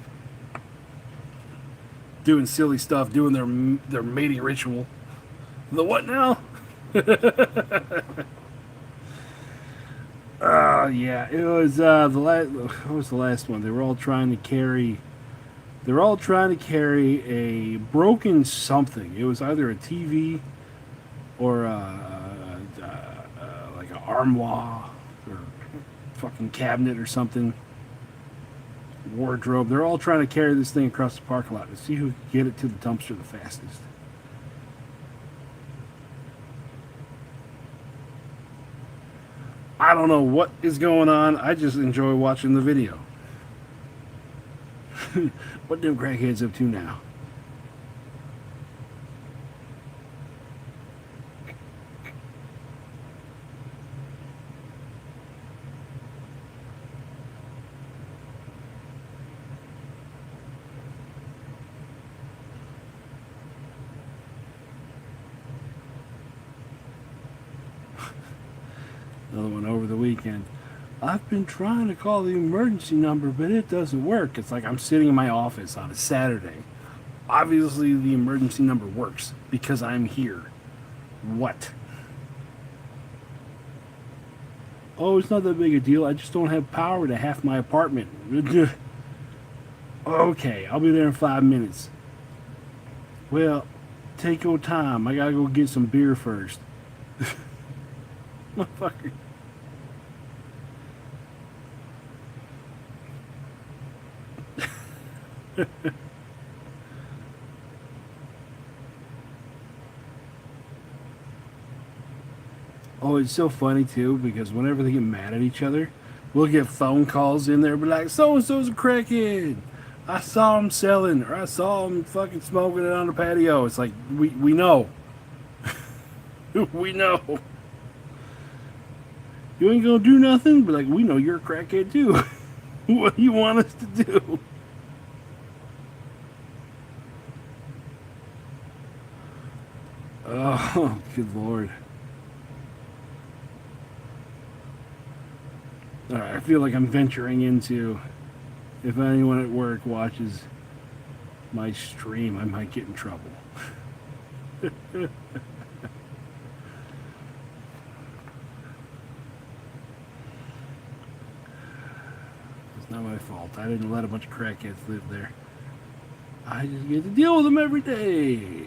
doing silly stuff, doing their mating ritual. The what now? Yeah, it was the last. What was the last one? They were all trying to carry. They were all trying to carry a broken something. It was either a TV or like an armoire or fucking cabinet or something. Wardrobe. They're all trying to carry this thing across the parking lot to see who can get it to the dumpster the fastest. I don't know what is going on. I just enjoy watching the video. What them crackheads up to now? Another one over the weekend. I've been trying to call the emergency number, but it doesn't work. It's like I'm sitting in my office on a Saturday. Obviously, the emergency number works because I'm here. What? Oh, it's not that big a deal. I just don't have power to half my apartment. Okay, I'll be there in 5 minutes. Well, take your time. I gotta go get some beer first. Motherfucker. Oh, it's so funny too because whenever they get mad at each other, we'll get phone calls in there, be like, "So and so's a crackhead. I saw him selling, or I saw him fucking smoking it on the patio." It's like we know, we know. You ain't gonna do nothing, but like we know you're a crackhead too. What do you want us to do? Oh, good lord. Alright, I feel like I'm venturing into, if anyone at work watches my stream, I might get in trouble. It's not my fault. I didn't let a bunch of crackheads live there. I just get to deal with them every day.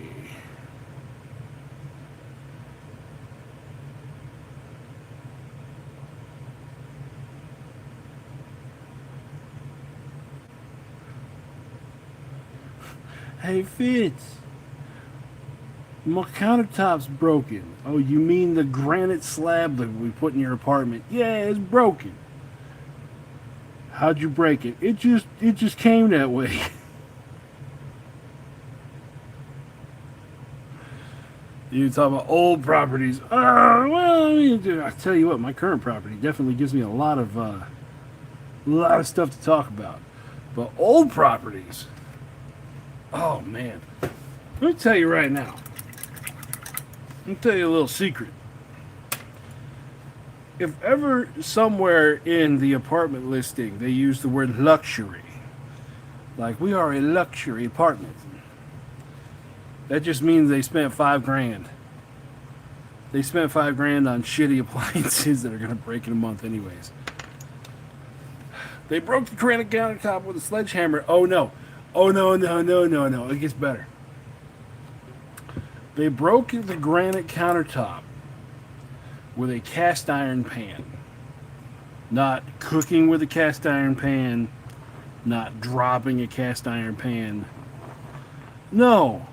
Hey, Fitz, my countertop's broken. Oh, you mean the granite slab that we put in your apartment? Yeah, it's broken. How'd you break it? It just came that way. You talk about old properties. Well, I mean, I tell you what, my current property definitely gives me a lot of stuff to talk about. But old properties. Oh, man. Let me tell you right now. Let me tell you a little secret. If ever somewhere in the apartment listing they use the word luxury, like we are a luxury apartment, that just means they spent $5,000. They spent $5,000 on shitty appliances that are going to break in a month anyways. They broke the granite countertop with a sledgehammer. Oh, no. Oh, no. It gets better. They broke the granite countertop with a cast iron pan. Not cooking with a cast iron pan. Not dropping a cast iron pan. No.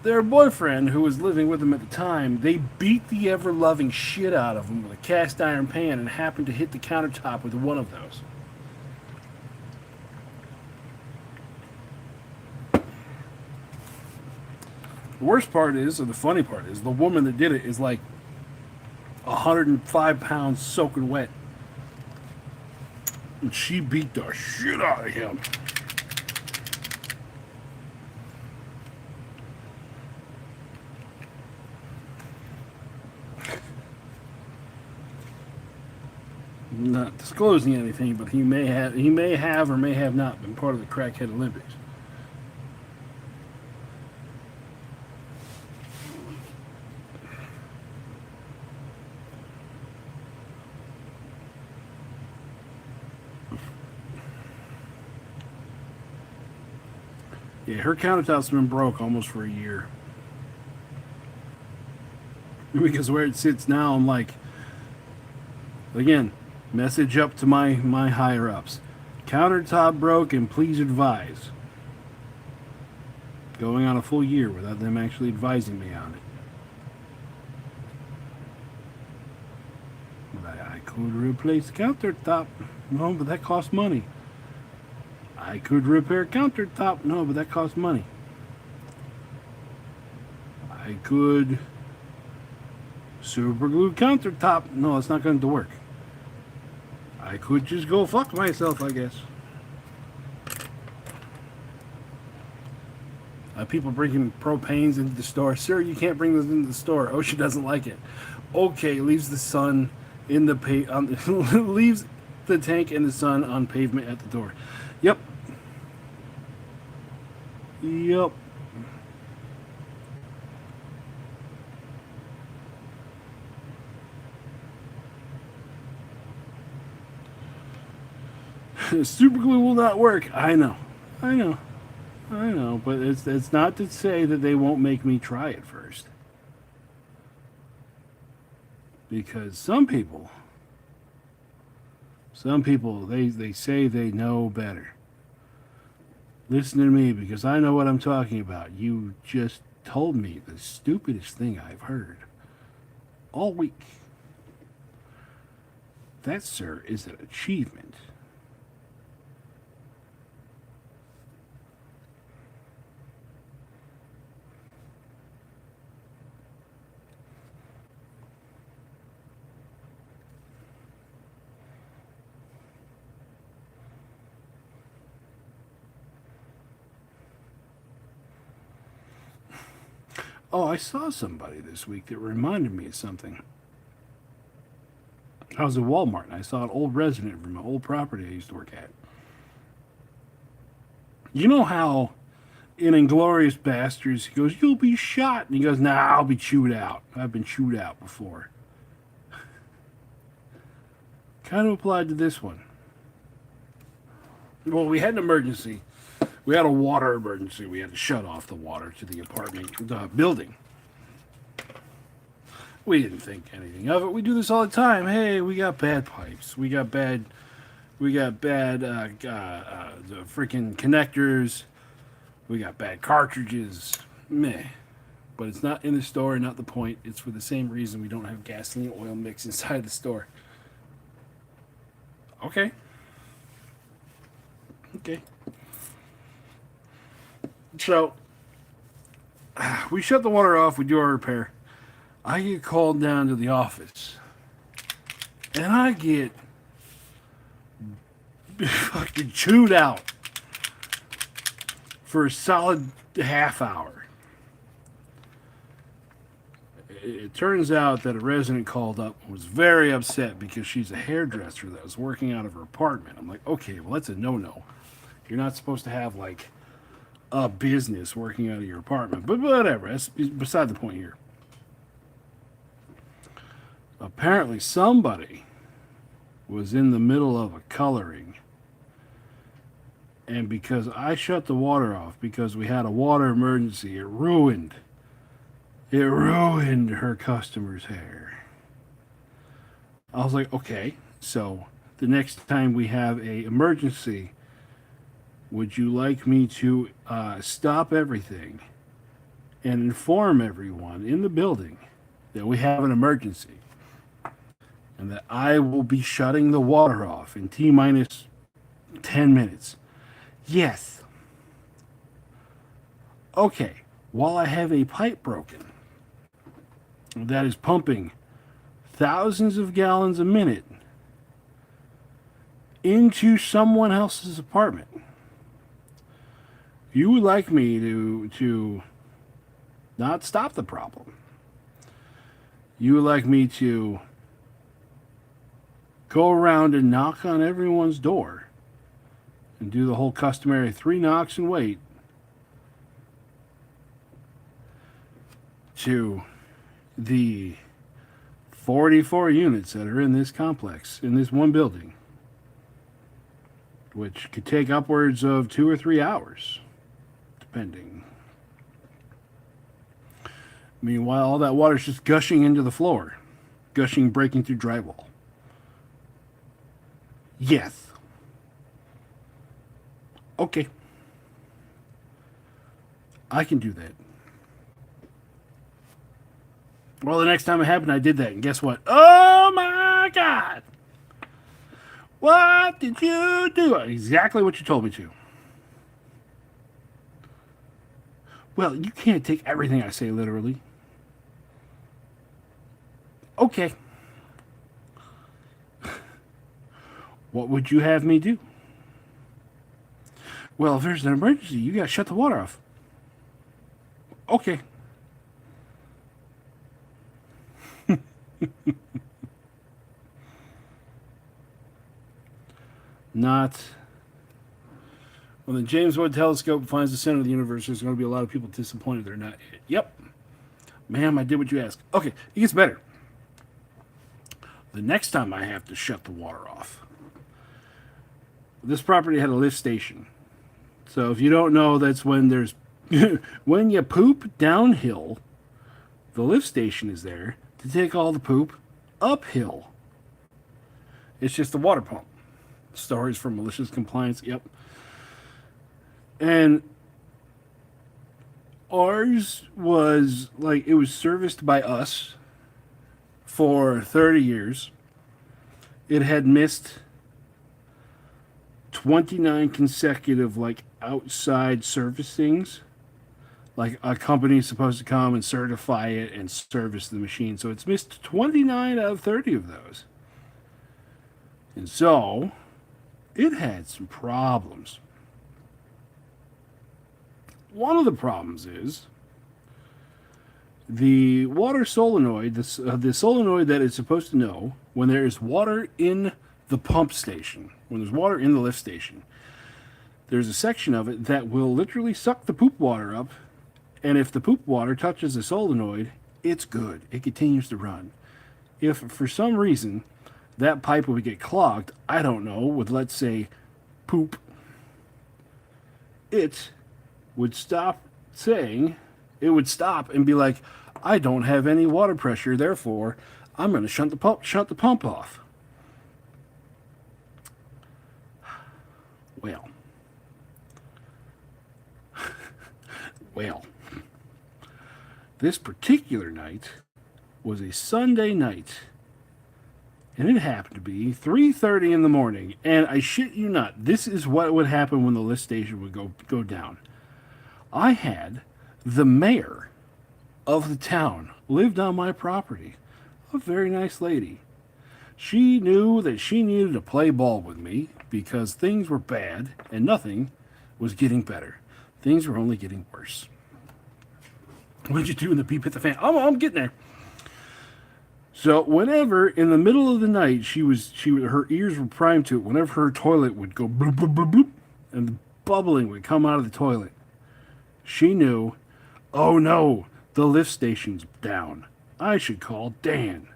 Their boyfriend, who was living with them at the time, they beat the ever-loving shit out of him with a cast iron pan and happened to hit the countertop with one of those. The worst part is, or the funny part is, the woman that did it is like 105 pounds soaking wet. And she beat the shit out of him. Not disclosing anything, but he may have or may have not been part of the Crackhead Olympics. Yeah, her countertop's been broke almost for a year. Because where it sits now, I'm like, again, message up to my higher ups. Countertop broke and please advise. Going on a full year without them actually advising me on it. But I could replace countertop. No, but that costs money. I could repair countertop. No, but that costs money. I could super glue countertop. No, it's not going to work. I could just go fuck myself, I guess. People bringing propanes into the store. Sir, you can't bring those into the store. OSHA doesn't like it. Okay, leaves the sun in the leaves the tank in the sun on pavement at the door. Yep. Yep. Super glue will not work. I know, but it's not to say that they won't make me try it first. Because some people, they say they know better. Listen to me, because I know what I'm talking about. You just told me the stupidest thing I've heard all week. That, sir, is an achievement. Oh, I saw somebody this week that reminded me of something. I was at Walmart and I saw an old resident from an old property I used to work at. You know how in Inglorious Bastards he goes, "You'll be shot," and he goes, "Nah, I'll be chewed out. I've been chewed out before." Kind of applied to this one. Well, we had an emergency. We had a water emergency. We had to shut off the water to the apartment building. We didn't think anything of it. We do this all the time. Hey, we got bad pipes. We got bad the freaking connectors. We got bad cartridges. Meh. But it's not in the store, not the point. It's for the same reason we don't have gasoline oil mix inside the store. Okay. So, we shut the water off. We do our repair. I get called down to the office. And I get fucking chewed out for a solid half hour. It turns out that a resident called up and was very upset because she's a hairdresser that was working out of her apartment. I'm like, okay, well, that's a no-no. You're not supposed to have, like, a business working out of your apartment. But whatever, that's beside the point here. Apparently somebody was in the middle of a coloring, and because I shut the water off because we had a water emergency, it ruined her customer's hair. I was like, okay, so the next time we have a emergency, would you like me to stop everything and inform everyone in the building that we have an emergency and that I will be shutting the water off in T-minus 10 minutes? Yes. Okay, while I have a pipe broken that is pumping thousands of gallons a minute into someone else's apartment, you would like me to not stop the problem. You would like me to go around and knock on everyone's door and do the whole customary 3 knocks and wait, to the 44 units that are in this complex, in this one building, which could take upwards of 2 or 3 hours, depending. Meanwhile, all that water's just gushing into the floor, gushing, breaking through drywall. Yes. Okay. I can do that. Well, the next time it happened, I did that, and guess what? Oh my God! What did you do? Exactly what you told me to. Well, you can't take everything I say literally. Okay. What would you have me do? Well, if there's an emergency, you gotta shut the water off. Okay. Not. When the James Webb Telescope finds the center of the universe, there's going to be a lot of people disappointed they're not. Yep. Ma'am, I did what you asked. Okay, it gets better. The next time I have to shut the water off. This property had a lift station. So if you don't know, that's when there's... when you poop downhill, the lift station is there to take all the poop uphill. It's just a water pump. Stories for malicious compliance. Yep. And ours was like, it was serviced by us for 30 years. It had missed 29 consecutive like outside servicings. Like a company is supposed to come and certify it and service the machine. So it's missed 29 out of 30 of those. And so it had some problems. One of the problems is the water solenoid, the solenoid that is supposed to know when there is water in the pump station, when there's water in the lift station, there's a section of it that will literally suck the poop water up, and if the poop water touches the solenoid, it's good. It continues to run. If for some reason that pipe would get clogged, I don't know, with, let's say, poop, it would stop and be like, I don't have any water pressure, therefore I'm going to shut the pump off. Well, this particular night was a Sunday night, and it happened to be 3:30 in the morning, and I shit you not, this is what would happen when the lift station would go down. I had the mayor of the town lived on my property, a very nice lady. She knew that she needed to play ball with me because things were bad and nothing was getting better. Things were only getting worse. What'd you do in the beep hit the fan? Oh, I'm getting there. So whenever in the middle of the night her ears were primed to it, whenever her toilet would go bloop, bloop, bloop, bloop, and the bubbling would come out of the toilet, she knew, oh no, the lift station's down. I should call Dan.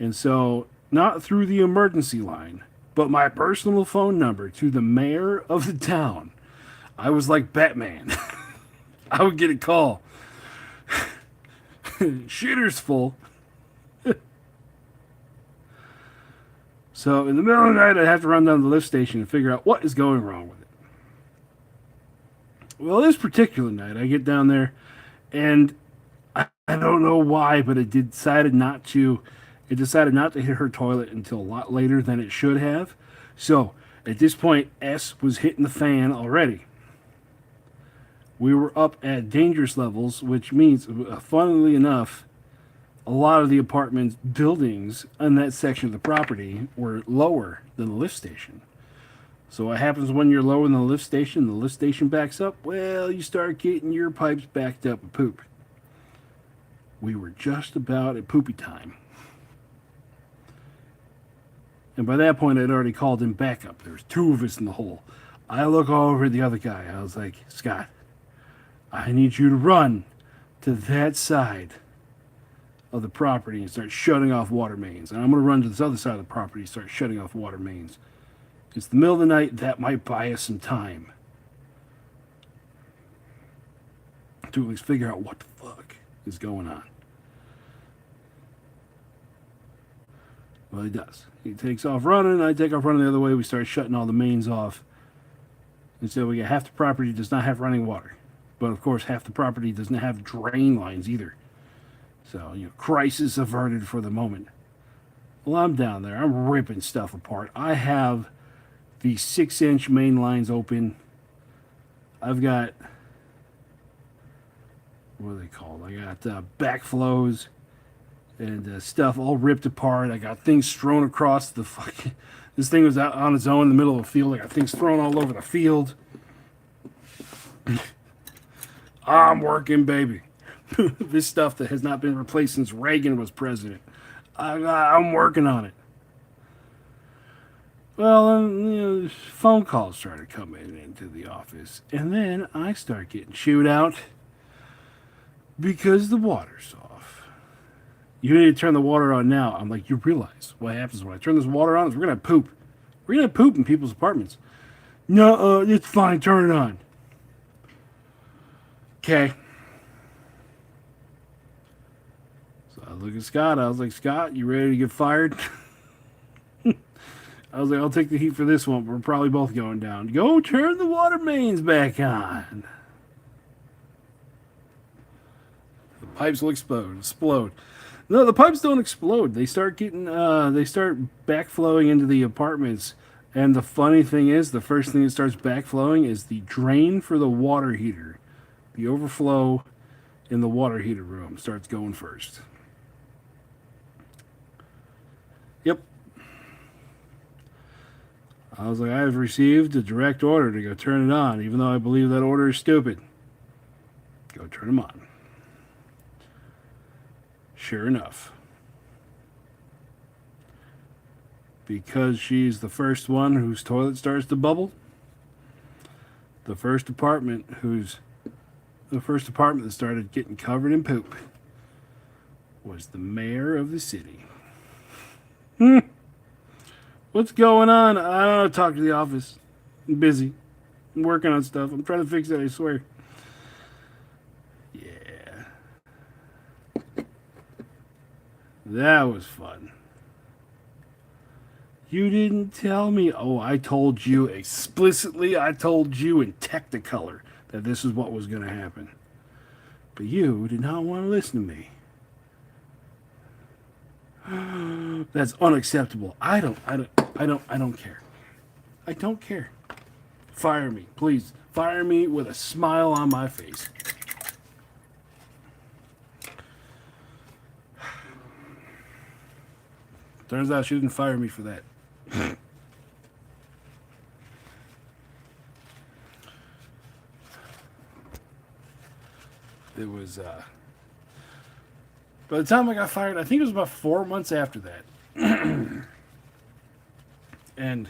And so, not through the emergency line, but my personal phone number to the mayor of the town, I was like Batman. I would get a call. Shitter's full. So in the middle of the night, I'd have to run down to the lift station and figure out what is going wrong with it. Well, this particular night, I get down there, and I don't know why, but it decided not to hit her toilet until a lot later than it should have. So at this point, S was hitting the fan already. We were up at dangerous levels, which means, funnily enough, a lot of the apartment buildings in that section of the property were lower than the lift station. So what happens when you're lower than the lift station backs up? Well, you start getting your pipes backed up with poop. We were just about at poopy time. And by that point, I'd already called in backup. There was 2 of us in the hole. I look over at the other guy. I was like, Scott, I need you to run to that side of the property and start shutting off water mains. And I'm going to run to this other side of the property and start shutting off water mains. It's the middle of the night. That might buy us some time to at least figure out what the fuck is going on. Well, he does. He takes off running. I take off running the other way. We start shutting all the mains off. And so we get half the property does not have running water. But of course, half the property doesn't have drain lines either. So, crisis averted for the moment. Well, I'm down there. I'm ripping stuff apart. I have the 6-inch main lines open. I've got, what are they called? I got backflows and stuff all ripped apart. I got things thrown across the fucking... This thing was out on its own in the middle of the field. I got things thrown all over the field. I'm working, baby. This stuff that has not been replaced since Reagan was president. I'm working on it. Well, phone calls started coming into the office. And then I start getting chewed out because the water's off. You need to turn the water on now. I'm like, you realize what happens when I turn this water on is we're going to poop. We're going to poop in people's apartments. No, it's fine. Turn it on. Okay. So I look at Scott. I was like, Scott, you ready to get fired? I was like, I'll take the heat for this one. We're probably both going down. Go turn the water mains back on. The pipes will explode. No, the pipes don't explode. They start backflowing into the apartments. And the funny thing is, the first thing that starts backflowing is the drain for the water heater. The overflow in the water heater room starts going first. Yep. I was like, I have received a direct order to go turn it on, even though I believe that order is stupid. Go turn them on. Sure enough. Because she's the first one whose toilet starts to bubble. The first apartment that started getting covered in poop was the mayor of the city. What's going on? I don't know. Talk to the office. I'm busy. I'm working on stuff. I'm trying to fix it, I swear. Yeah. That was fun. You didn't tell me. Oh, I told you explicitly. I told you in Technicolor that this is what was going to happen. But you did not want to listen to me. That's unacceptable. I don't care. I don't care. Fire me, please. Fire me with a smile on my face. Turns out she didn't fire me for that. It was, by the time I got fired, I think it was about 4 months after that. And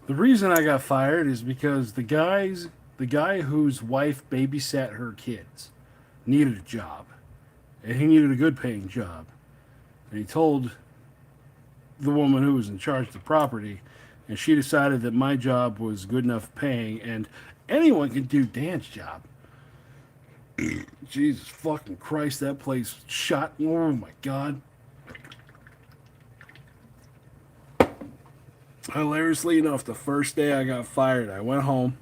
the reason I got fired is because the guy whose wife babysat her kids needed a job. And he needed a good paying job. And he told the woman who was in charge of the property, and she decided that my job was good enough paying, and anyone can do Dan's job. Jesus fucking Christ, that place shot. Oh my God. Hilariously enough, the first day I got fired, I went home.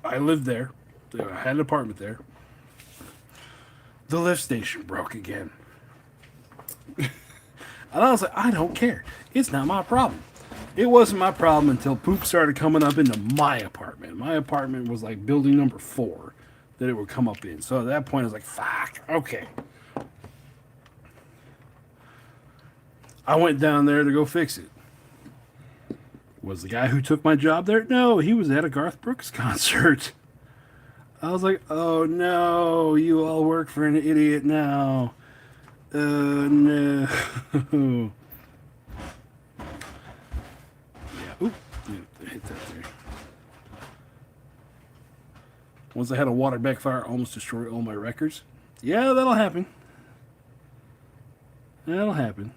I lived there. I had an apartment there. The lift station broke again. And I was like, I don't care. It's not my problem. It wasn't my problem until poop started coming up into my apartment. My apartment was like building number 4 that it would come up in. So at that point, I was like, fuck, okay. I went down there to go fix it. Was the guy who took my job there? No, he was at a Garth Brooks concert. I was like, oh no, you all work for an idiot now. No. Yeah. Oop. Yeah, hit that there. Once I had a water backfire, almost destroy all my records. Yeah, that'll happen. That'll happen.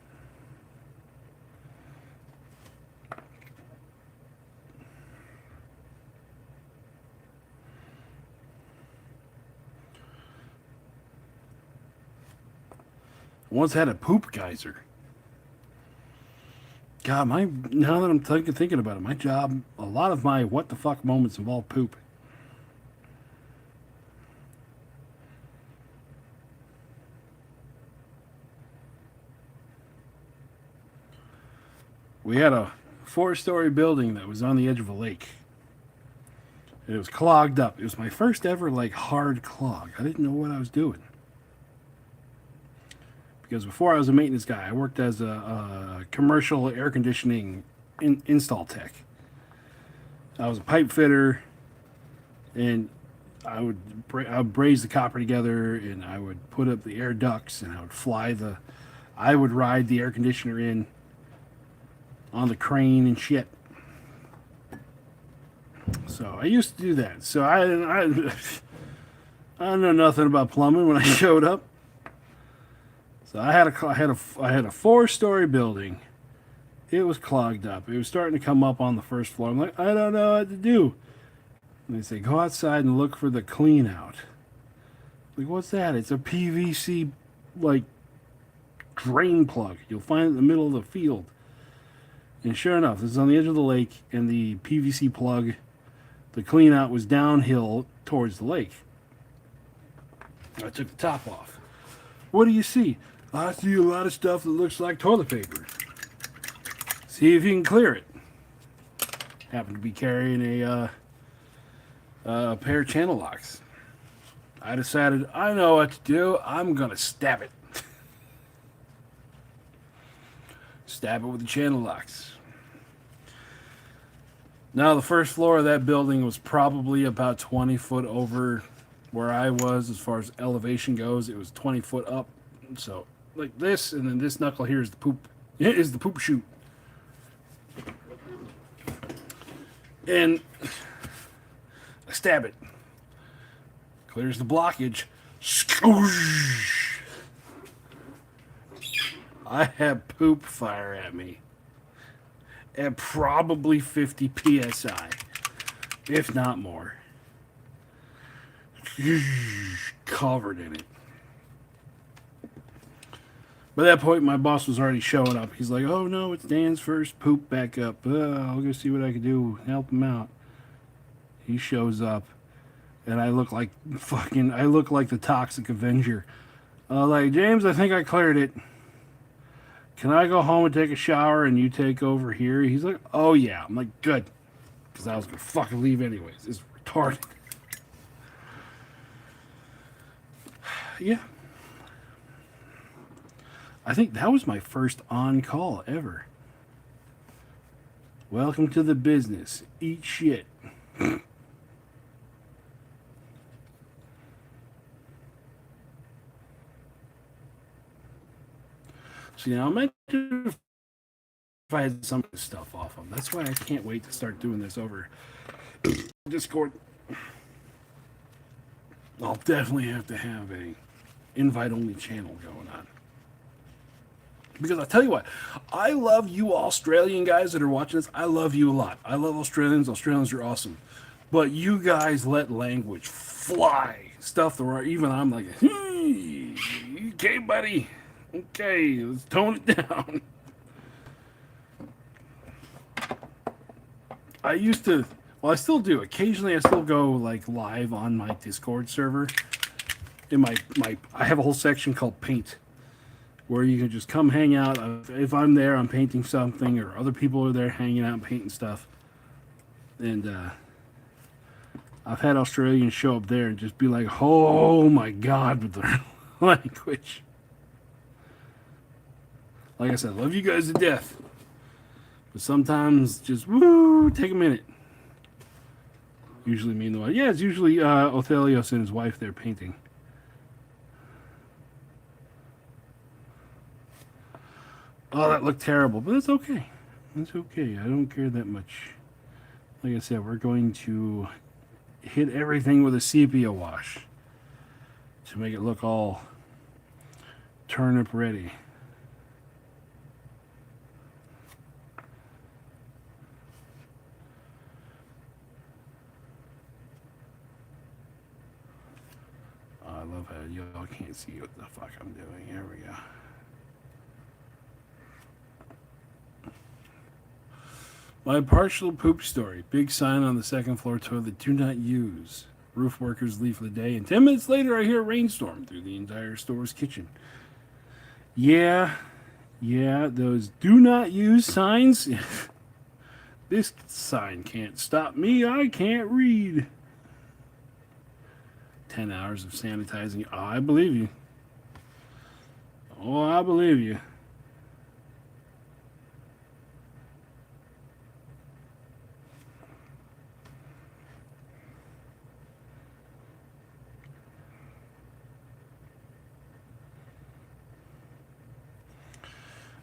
Once had a poop geyser. God, now that I'm thinking about it, my job, a lot of my what the fuck moments involve poop. We had a 4-story building that was on the edge of a lake. It was clogged up. It was my first ever like hard clog. I didn't know what I was doing. Because before I was a maintenance guy, I worked as a commercial air conditioning install tech. I was a pipe fitter, and I would braze the copper together, and I would put up the air ducts, and I would ride the air conditioner in on the crane and shit. So I used to do that. So I don't know nothing about plumbing when I showed up. So I had a 4-story building. It was clogged up. It was starting to come up on the first floor. I'm like, I don't know what to do. And they say, go outside and look for the clean out. Like, what's that? It's a PVC like drain plug. You'll find it in the middle of the field. And sure enough, this is on the edge of the lake, and the PVC plug, the clean out was downhill towards the lake. I took the top off. What do you see? I see a lot of stuff that looks like toilet paper. See if you can clear it. Happened to be carrying a pair of channel locks. I decided, I know what to do. I'm going to stab it. Stab it with the channel locks. Now, the first floor of that building was probably about 20 foot over where I was as far as elevation goes. It was 20 foot up. So, like this, and then this knuckle here is the poop. It is the poop chute. And I stab it. Clears the blockage. Scoosh! I had poop fire at me at probably 50 psi, if not more. Covered in it. By that point, my boss was already showing up. He's like, oh no, it's Dan's first poop back up. I'll go see what I can do, help him out. He shows up, and I look like the Toxic Avenger. Like, James, I think I cleared it. Can I go home and take a shower and you take over here? He's like, oh yeah. I'm like, good. Because I was going to fucking leave anyways. It's retarded. Yeah. I think that was my first on-call ever. Welcome to the business. Eat shit. See, now imagine if I had some of this stuff off them. That's why I can't wait to start doing this over Discord. I'll definitely have to have a invite-only channel going on. Because I'll tell you what, I love you Australian guys that are watching this. I love you a lot. I love Australians. Australians are awesome. But you guys let language fly. Stuff that even I'm like, hey, okay, buddy. Okay, let's tone it down. I used to, well, I still do. Occasionally, I still go like live on my Discord server. In I have a whole section called Paint, where you can just come hang out. If I'm there, I'm painting something, or other people are there hanging out and painting stuff. And I've had Australians show up there and just be like, "Oh my God," with their language. Like I said, love you guys to death. But sometimes just, take a minute. Usually me and the wife. Yeah, it's usually Othelios and his wife there painting. Oh, that looked terrible, but it's okay. It's okay. I don't care that much. Like I said, we're going to hit everything with a sepia wash to make it look all turnip ready. Oh, I love how y'all can't see what the fuck I'm doing. Here we go. My partial poop story. Big sign on the second floor toilet. Do not use. Roof workers leave for the day, and 10 minutes later I hear a rainstorm through the entire store's kitchen. Yeah, those do not use signs. This sign can't stop me. I can't read. 10 hours of sanitizing. Oh, I believe you. Oh, I believe you.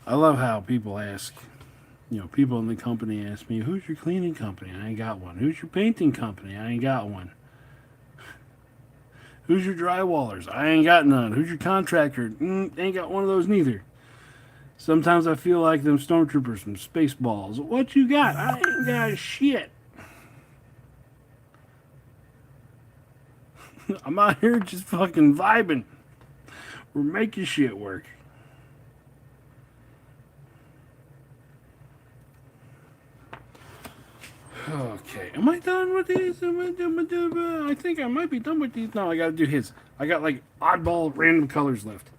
I love how people ask, people in the company ask me, who's your cleaning company? I ain't got one. Who's your painting company? I ain't got one. Who's your drywallers? I ain't got none. Who's your contractor? Ain't got one of those neither. Sometimes I feel like them stormtroopers from Spaceballs. What you got? I ain't got shit. I'm out here just fucking vibing. We're making shit work. Okay, am I done with these? I think I might be done with these. No, I gotta do his. I got like oddball random colors left.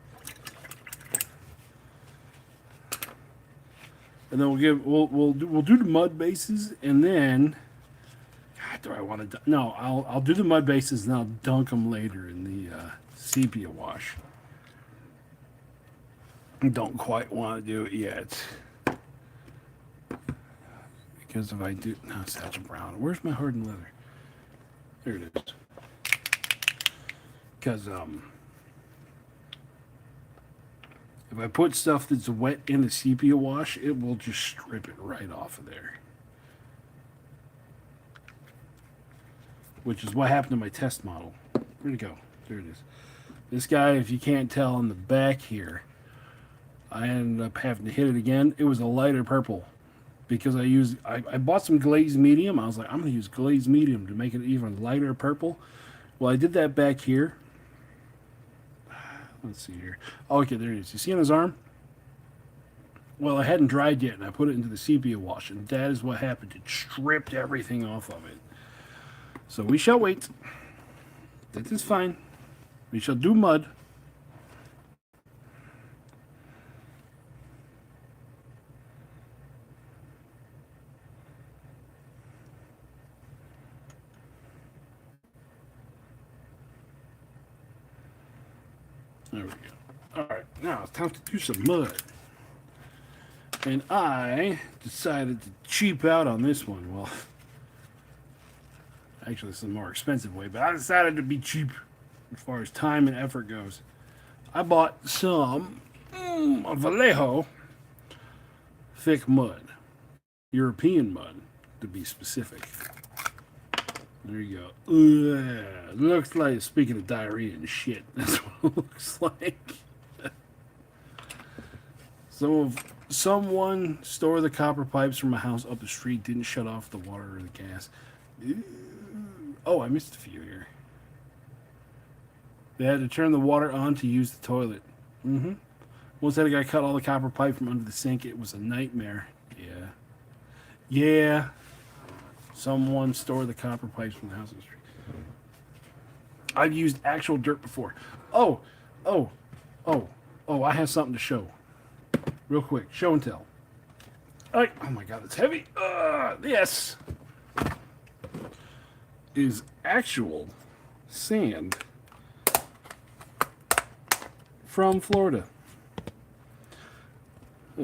And then we'll do the mud bases, and then God, do I want to? No, I'll do the mud bases and I'll dunk them later in the sepia wash. I don't quite want to do it yet. Because if I do, no, Satchel Brown. Where's my hardened leather? There it is. Because if I put stuff that's wet in the sepia wash, it will just strip it right off of there. Which is what happened to my test model. Where'd it go? There it is. This guy, if you can't tell on the back here, I ended up having to hit it again. It was a lighter purple. Because I bought some glazed medium. I was like, I'm going to use glazed medium to make it even lighter purple. Well, I did that back here. Let's see here. Oh, okay, there it is. You see on his arm? Well, I hadn't dried yet, and I put it into the sepia wash, and that is what happened. It stripped everything off of it. So we shall wait. That is fine. We shall do mud. There we go. Alright, now it's time to do some mud. And I decided to cheap out on this one. Well, actually, it's a more expensive way, but I decided to be cheap as far as time and effort goes. I bought some Vallejo thick mud. European mud, to be specific. There you go. Ugh, looks like, speaking of diarrhea and shit, that's what it looks like. Someone stole the copper pipes from a house up the street, didn't shut off the water or the gas. Oh, I missed a few here. They had to turn the water on to use the toilet. Once that guy cut all the copper pipe from under the sink, it was a nightmare. Yeah. Someone stored the copper pipes from the house on the street. I've used actual dirt before. Oh, I have something to show. Real quick, show and tell. Oh my god, it's heavy. This is actual sand from Florida.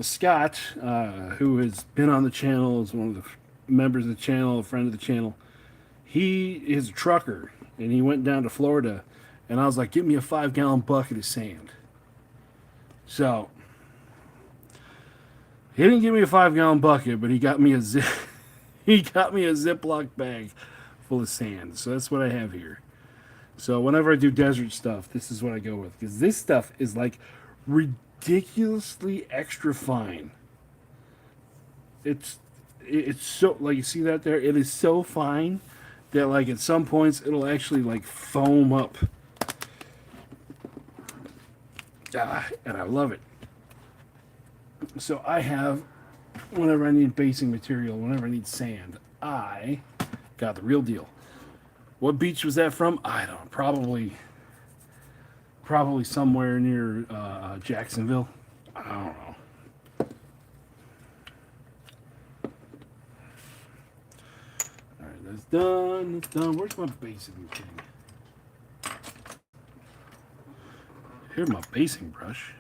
Scott, who has been on the channel, is one of the members of the channel, a friend of the channel. He is a trucker, and he went down to Florida, and I was like, give me a 5-gallon bucket of sand. So He didn't give me a 5-gallon bucket, but he got me a he got me a Ziploc bag full of sand. So that's what I have here. So whenever I do desert stuff, this is what I go with, because this stuff is like ridiculously extra fine. It's so, like, you see that there? It is so fine that, like, at some points it'll actually like foam up. And I love it. So I have, whenever I need basing material, whenever I need sand, I got the real deal. What beach was that from? I don't know. Probably somewhere near Jacksonville. I don't know. All right, that's done. That's done. Where's my basing thing? Here's my basing brush.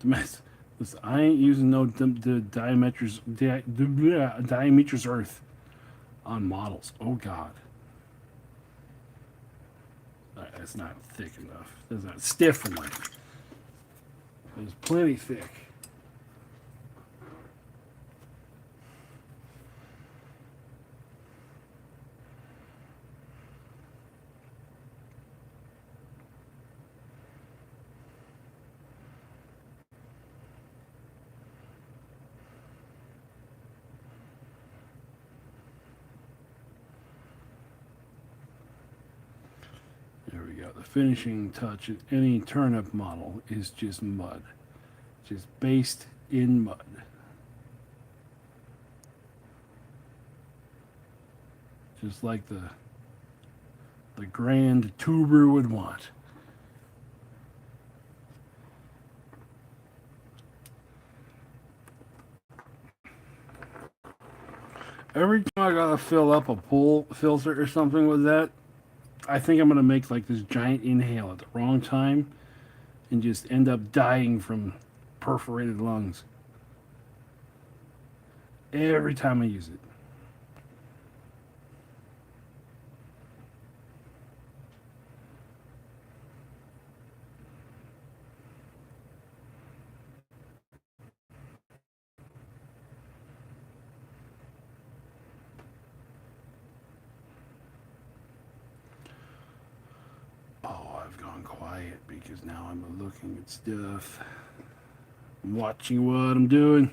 The mess. Listen, I ain't using no diameters earth on models. Oh God, that's not thick enough. That's not stiff enough. There's plenty thick. There we go. The finishing touch of any turnip model is just mud. Just based in mud. Just like the grand tuber would want. Every time I gotta fill up a pool filter or something with that, I think I'm gonna make like this giant inhale at the wrong time and just end up dying from perforated lungs. Every time I use it. I've gone quiet because now I'm looking at stuff. I'm watching what I'm doing.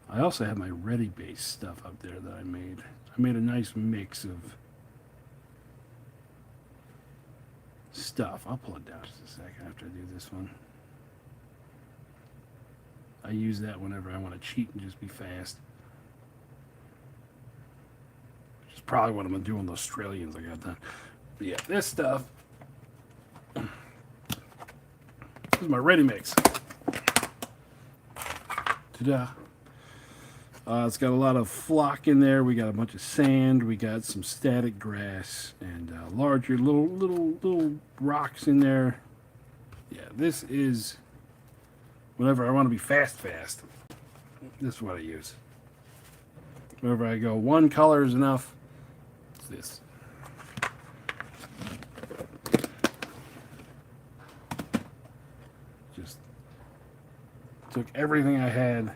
I also have my ready base stuff up there that I made. I made a nice mix of stuff. I'll pull it down just a second after I do this one. I use that whenever I want to cheat and just be fast. Which is probably what I'm going to do on the Australians I got done. But yeah, this stuff. This is my ready mix. Ta-da. It's got a lot of flock in there. We got a bunch of sand. We got some static grass and larger little rocks in there. Yeah, this is whenever I want to be fast. This is what I use. Whenever I go one color is enough, it's this. Just took everything I had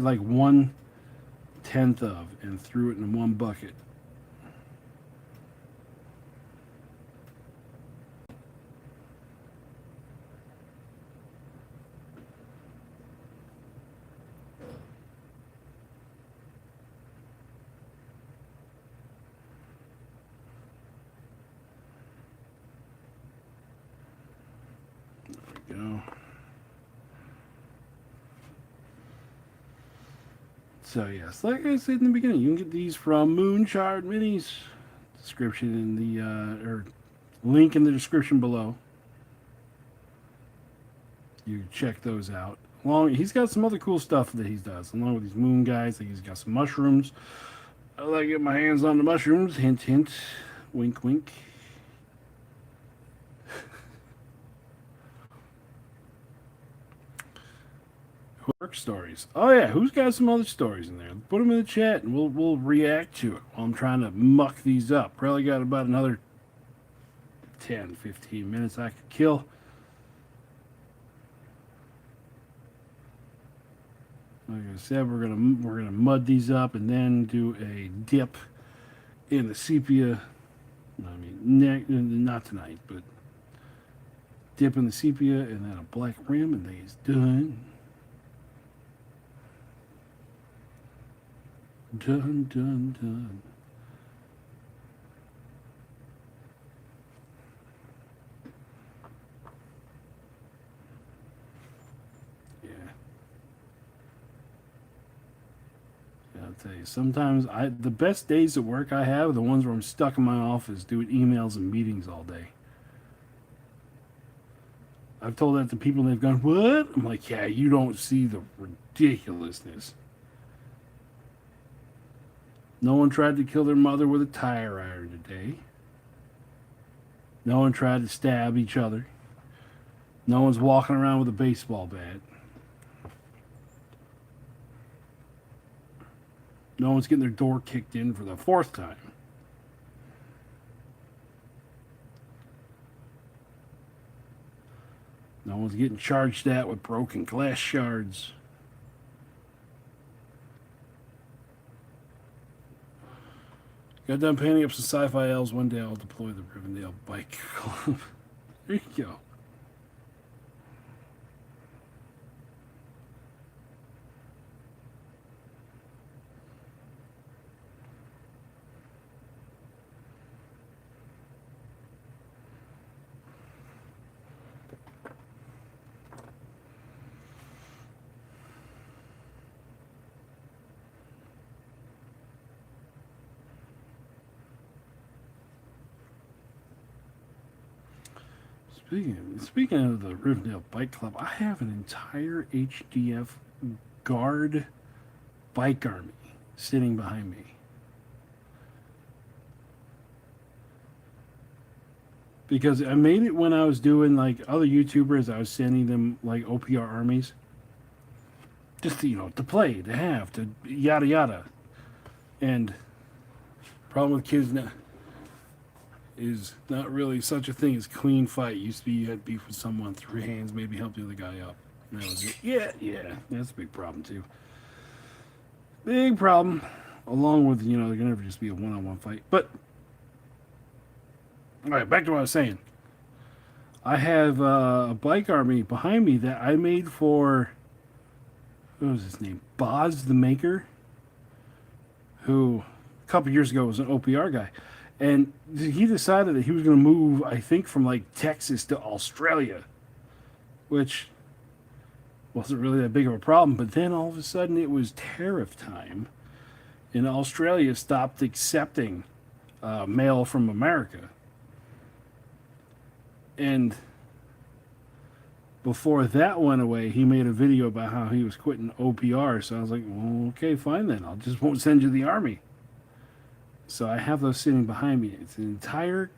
like 1/10 of and threw it in one bucket. There we go. So yes, like I said in the beginning, you can get these from Moonshard Minis. Description in the or link in the description below. You check those out. He's got some other cool stuff that he does, along with these moon guys. Like he's got some mushrooms. I like to get my hands on the mushrooms. Hint, hint. Wink, wink. Work stories. Oh yeah, who's got some other stories in there? Put them in the chat, and we'll react to it while I'm trying to muck these up. Probably got about another 10, 15 minutes I could kill. Like I said, we're gonna mud these up and then do a dip in the sepia. I mean, not tonight, but dip in the sepia and then a black rim, and they's done. Done, done, done. Yeah. Yeah, I'll tell you, sometimes the best days at work I have are the ones where I'm stuck in my office doing emails and meetings all day. I've told that to people and they've gone, "What?" I'm like, "Yeah, you don't see the ridiculousness." No one tried to kill their mother with a tire iron today. No one tried to stab each other. No one's walking around with a baseball bat. No one's getting their door kicked in for the 4th time. No one's getting charged at with broken glass shards. Got done painting up some sci-fi elves. One day I'll deploy the Rivendell Bike Club. There you go. Speaking of the Rivendell Bike Club, I have an entire HDF guard bike army sitting behind me. Because I made it when I was doing like other YouTubers, I was sending them like OPR armies. Just to play, to have, to yada yada. And problem with kids now is not really such a thing as clean fight. Used to be you had beef with someone, 3 hands, maybe help the other guy up. And that was it. Yeah, that's a big problem too. Big problem. Along with, there can never just be a one-on-one fight. But, alright, back to what I was saying. I have a bike army behind me that I made for, what was his name? Boz the Maker, who a couple years ago was an OPR guy. And he decided that he was going to move, I think, from like Texas to Australia, which wasn't really that big of a problem. But then all of a sudden it was tariff time, and Australia stopped accepting mail from America. And before that went away, he made a video about how he was quitting OPR. So I was like, well, okay, fine then. I just won't send you the army. So I have those sitting behind me. It's an entire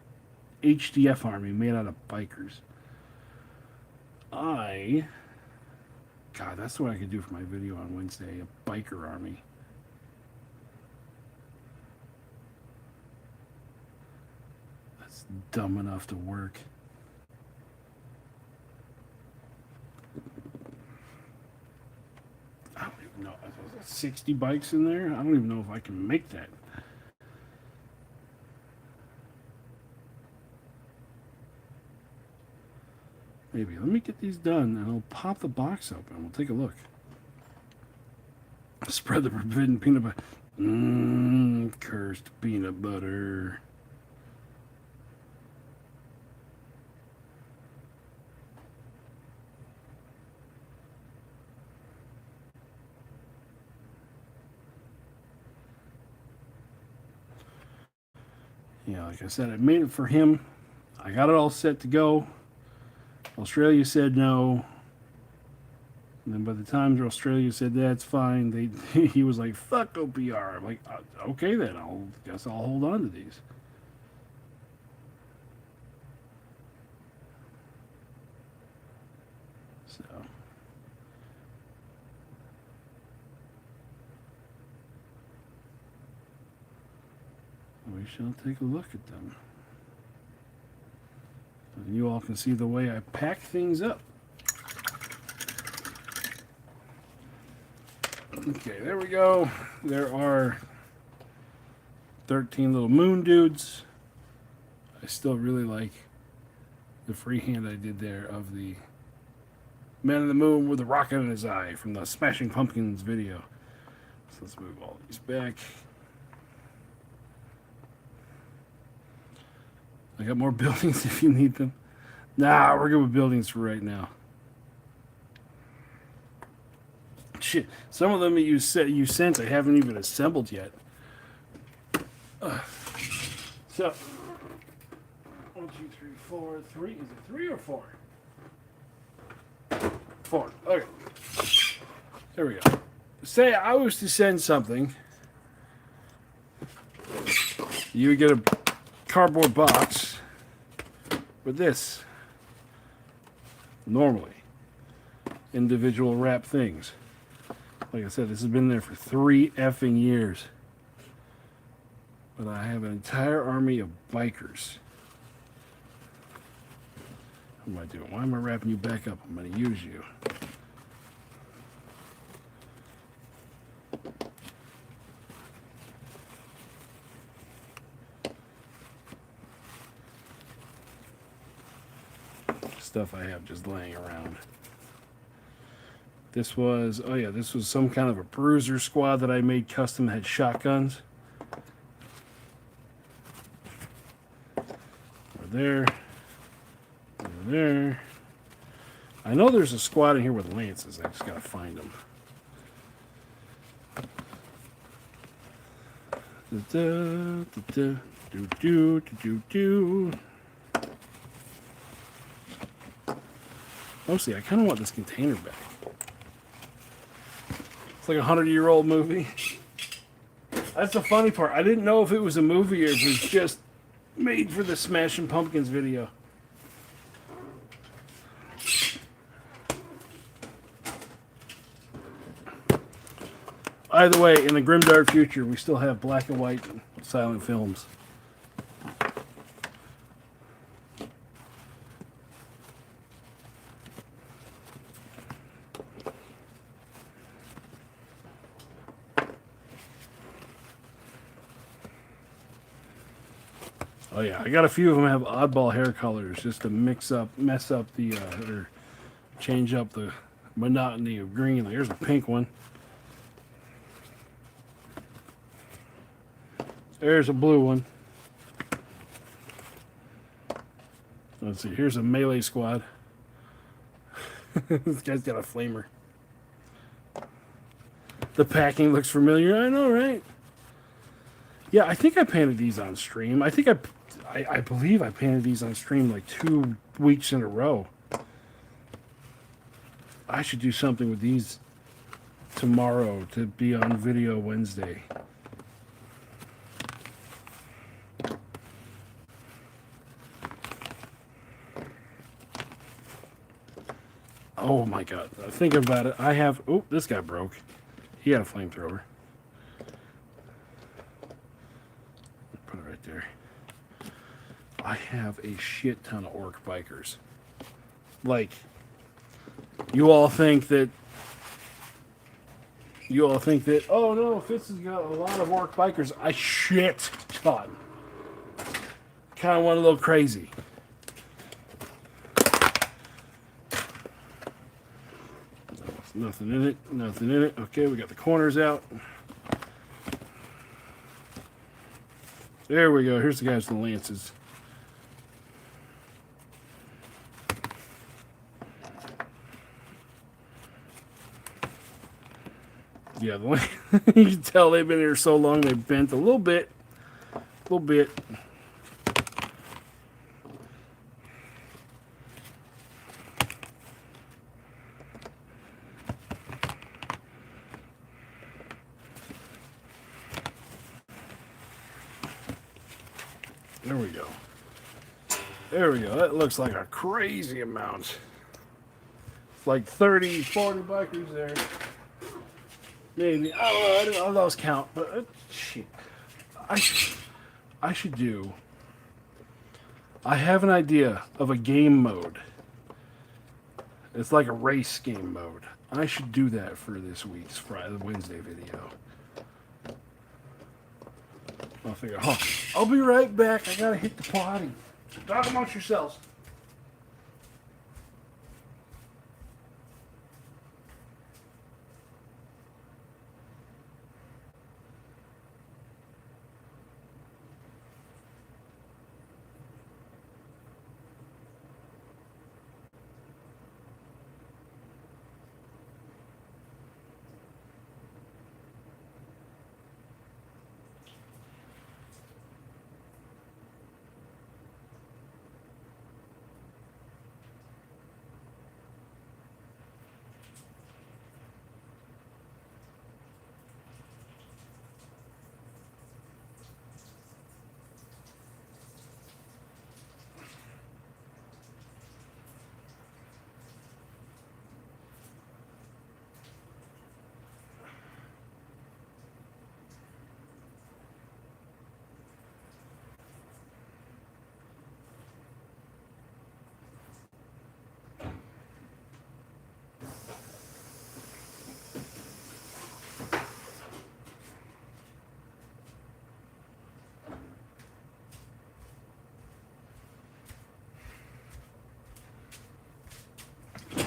HDF army made out of bikers. God, that's what I could do for my video on Wednesday, a biker army. That's dumb enough to work. I don't even know. 60 bikes in there? I don't even know if I can make that. Maybe. Let me get these done, and I'll pop the box open. We'll take a look. Spread the forbidden peanut butter. Cursed peanut butter. Yeah, like I said, I made it for him. I got it all set to go. Australia said no. And then by the time Australia said that's fine, he was like, fuck OPR. I'm like, okay then, guess I'll hold on to these. So we shall take a look at them. And you all can see the way I pack things up. Okay, there we go. There are 13 little moon dudes. I still really like the freehand I did there of the man in the moon with a rocket in his eye from the Smashing Pumpkins video. So let's move all these back. I got more buildings if you need them. Nah, we're good with buildings for right now. Shit, some of them you sent I haven't even assembled yet. So, 1, 2, 3, 4, 3. Is it 3 or 4? 4. Okay. There we go. Say I was to send something. You would get a cardboard box with this. Normally. Individual wrap things. Like I said, this has been there for 3 effing years. But I have an entire army of bikers. What am I doing? Why am I wrapping you back up? I'm going to use you. Stuff I have just laying around. This was, oh yeah, this was some kind of a bruiser squad that I made custom, had shotguns. There. There. I know there's a squad in here with lances. I just gotta find them. Mostly, I kind of want this container back. It's like a 100-year-old movie. That's the funny part. I didn't know if it was a movie or if it was just made for the Smashing Pumpkins video. Either way, in the grimdark future, we still have black and white silent films. Oh yeah, I got a few of them have oddball hair colors just to mess up the, or change up the monotony of green. There's a pink one. There's a blue one. Let's see, here's a melee squad. This guy's got a flamer. The packing looks familiar, I know, right? Yeah, I think I painted these on stream. I think I believe I painted these on stream like 2 weeks in a row. I should do something with these tomorrow to be on video Wednesday. Oh my god. Thinking about it, I have... Oh, this guy broke. He had a flamethrower. Put it right there. I have a shit ton of orc bikers. Like, you all think that, oh no, Fitz has got a lot of orc bikers. I shit ton. Kind of went a little crazy. Nothing in it, nothing in it. Okay, we got the corners out. There we go. Here's the guys with the lances. Yeah, you can tell they've been here so long they've bent a little bit. A little bit. There we go. There we go. That looks like a crazy amount. It's like 30, 40 bikers there. Maybe. I don't know. I lost count. But shit. I should do. I have an idea of a game mode. It's like a race game mode. I should do that for this week's Wednesday video. I'll figure out. I'll be right back. I gotta hit the potty. Talk amongst yourselves.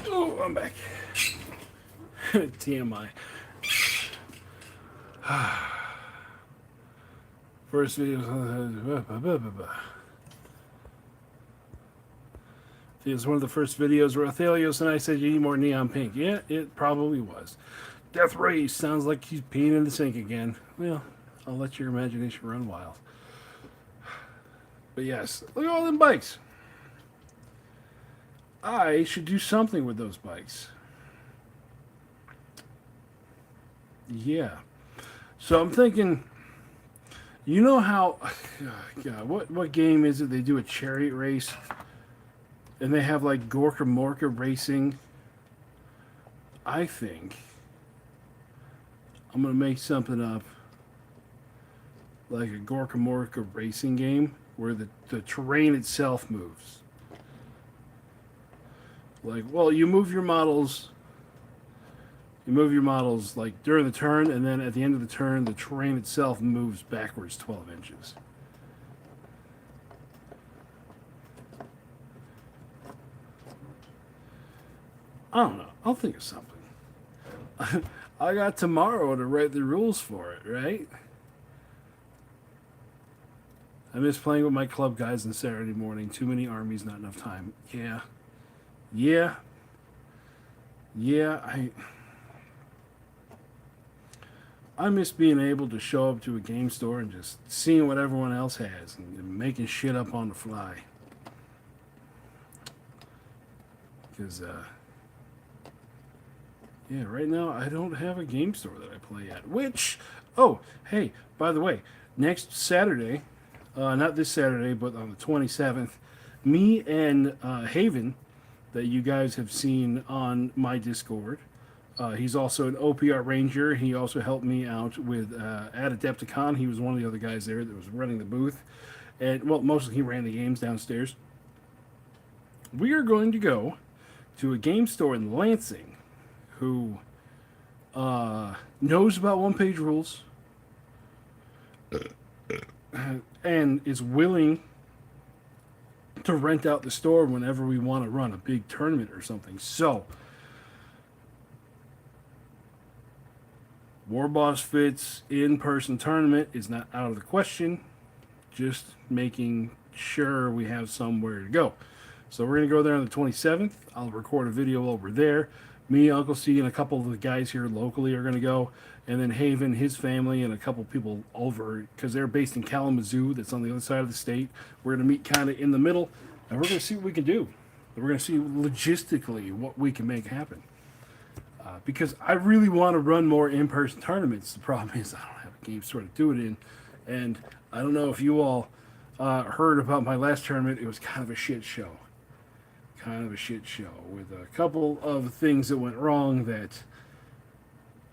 Oh, I'm back. TMI. First video. It was one of the first videos where Athelios and I said you need more neon pink. Yeah, it probably was. Death Race sounds like he's peeing in the sink again. Well, I'll let your imagination run wild. But yes, look at all them bikes. I should do something with those bikes. Yeah. So I'm thinking, you know how, God, what game is it? They do a chariot race, and they have like Gorka Morka racing. I think I'm gonna make something up like a Gorka Morka racing game where the terrain itself moves. Like, well, you move your models like during the turn, and then at the end of the turn, the terrain itself moves backwards 12 inches. I don't know. I'll think of something. I got tomorrow to write the rules for it, right? I miss playing with my club guys on Saturday morning. Too many armies, not enough time. Yeah. I miss being able to show up to a game store and just seeing what everyone else has and making shit up on the fly. Because, yeah, right now I don't have a game store that I play at. Which, oh, hey, by the way, next Saturday, not this Saturday, but on the 27th, me and Haven, that you guys have seen on my Discord. He's also an OPR Ranger. He also helped me out with at Adepticon. He was one of the other guys there that was running the booth. And, well, mostly he ran the games downstairs. We are going to go to a game store in Lansing who knows about one-page rules and is willing to rent out the store whenever we want to run a big tournament or something. So, warbossfitz in-person tournament is not out of the question. Just making sure we have somewhere to go. So we're going to go there on the 27th. I'll record a video over there. Me, Uncle C, and a couple of the guys here locally are going to go. And then Haven, his family, and a couple people over, because they're based in Kalamazoo, that's on the other side of the state. We're going to meet kind of in the middle, and we're going to see what we can do. We're going to see logistically what we can make happen. Because I really want to run more in-person tournaments. The problem is I don't have a game store to do it in. And I don't know if you all heard about my last tournament. It was kind of a shit show. With a couple of things that went wrong that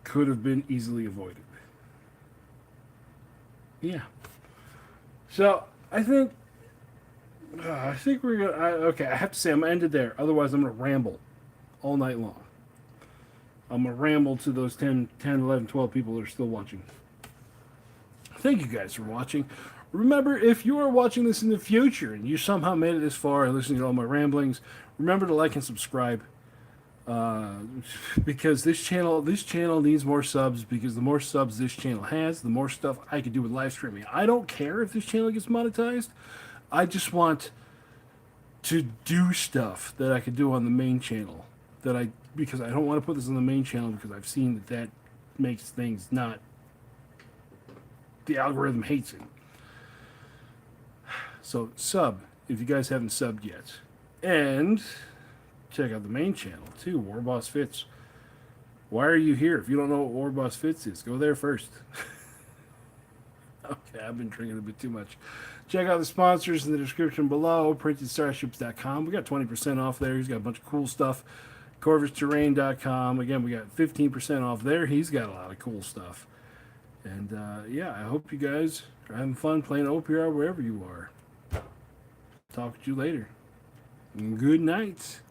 could have been easily avoided. Yeah. So I think we're gonna. Okay, I have to say I'm gonna end it there. Otherwise, I'm gonna ramble all night long. I'm gonna ramble to those 10, 11, 12 people that are still watching. Thank you guys for watching. Remember, if you are watching this in the future and you somehow made it this far and listening to all my ramblings, remember to like and subscribe. Because this channel needs more subs, because the more subs this channel has, the more stuff I can do with live streaming. I don't care if this channel gets monetized. I just want to do stuff that I could do on the main channel, because I don't want to put this on the main channel, because I've seen that makes things not, the algorithm hates it. So sub if you guys haven't subbed yet, and check out the main channel too, warbossfitz. Why are you here? If you don't know what warbossfitz is, go there first. Okay, I've been drinking a bit too much. Check out the sponsors in the description below. PrintedStarships.com. We got 20% off there. He's got a bunch of cool stuff. CorvusTerrain.com. Again, we got 15% off there. He's got a lot of cool stuff. And yeah, I hope you guys are having fun playing OPR wherever you are. Talk to you later. Good night.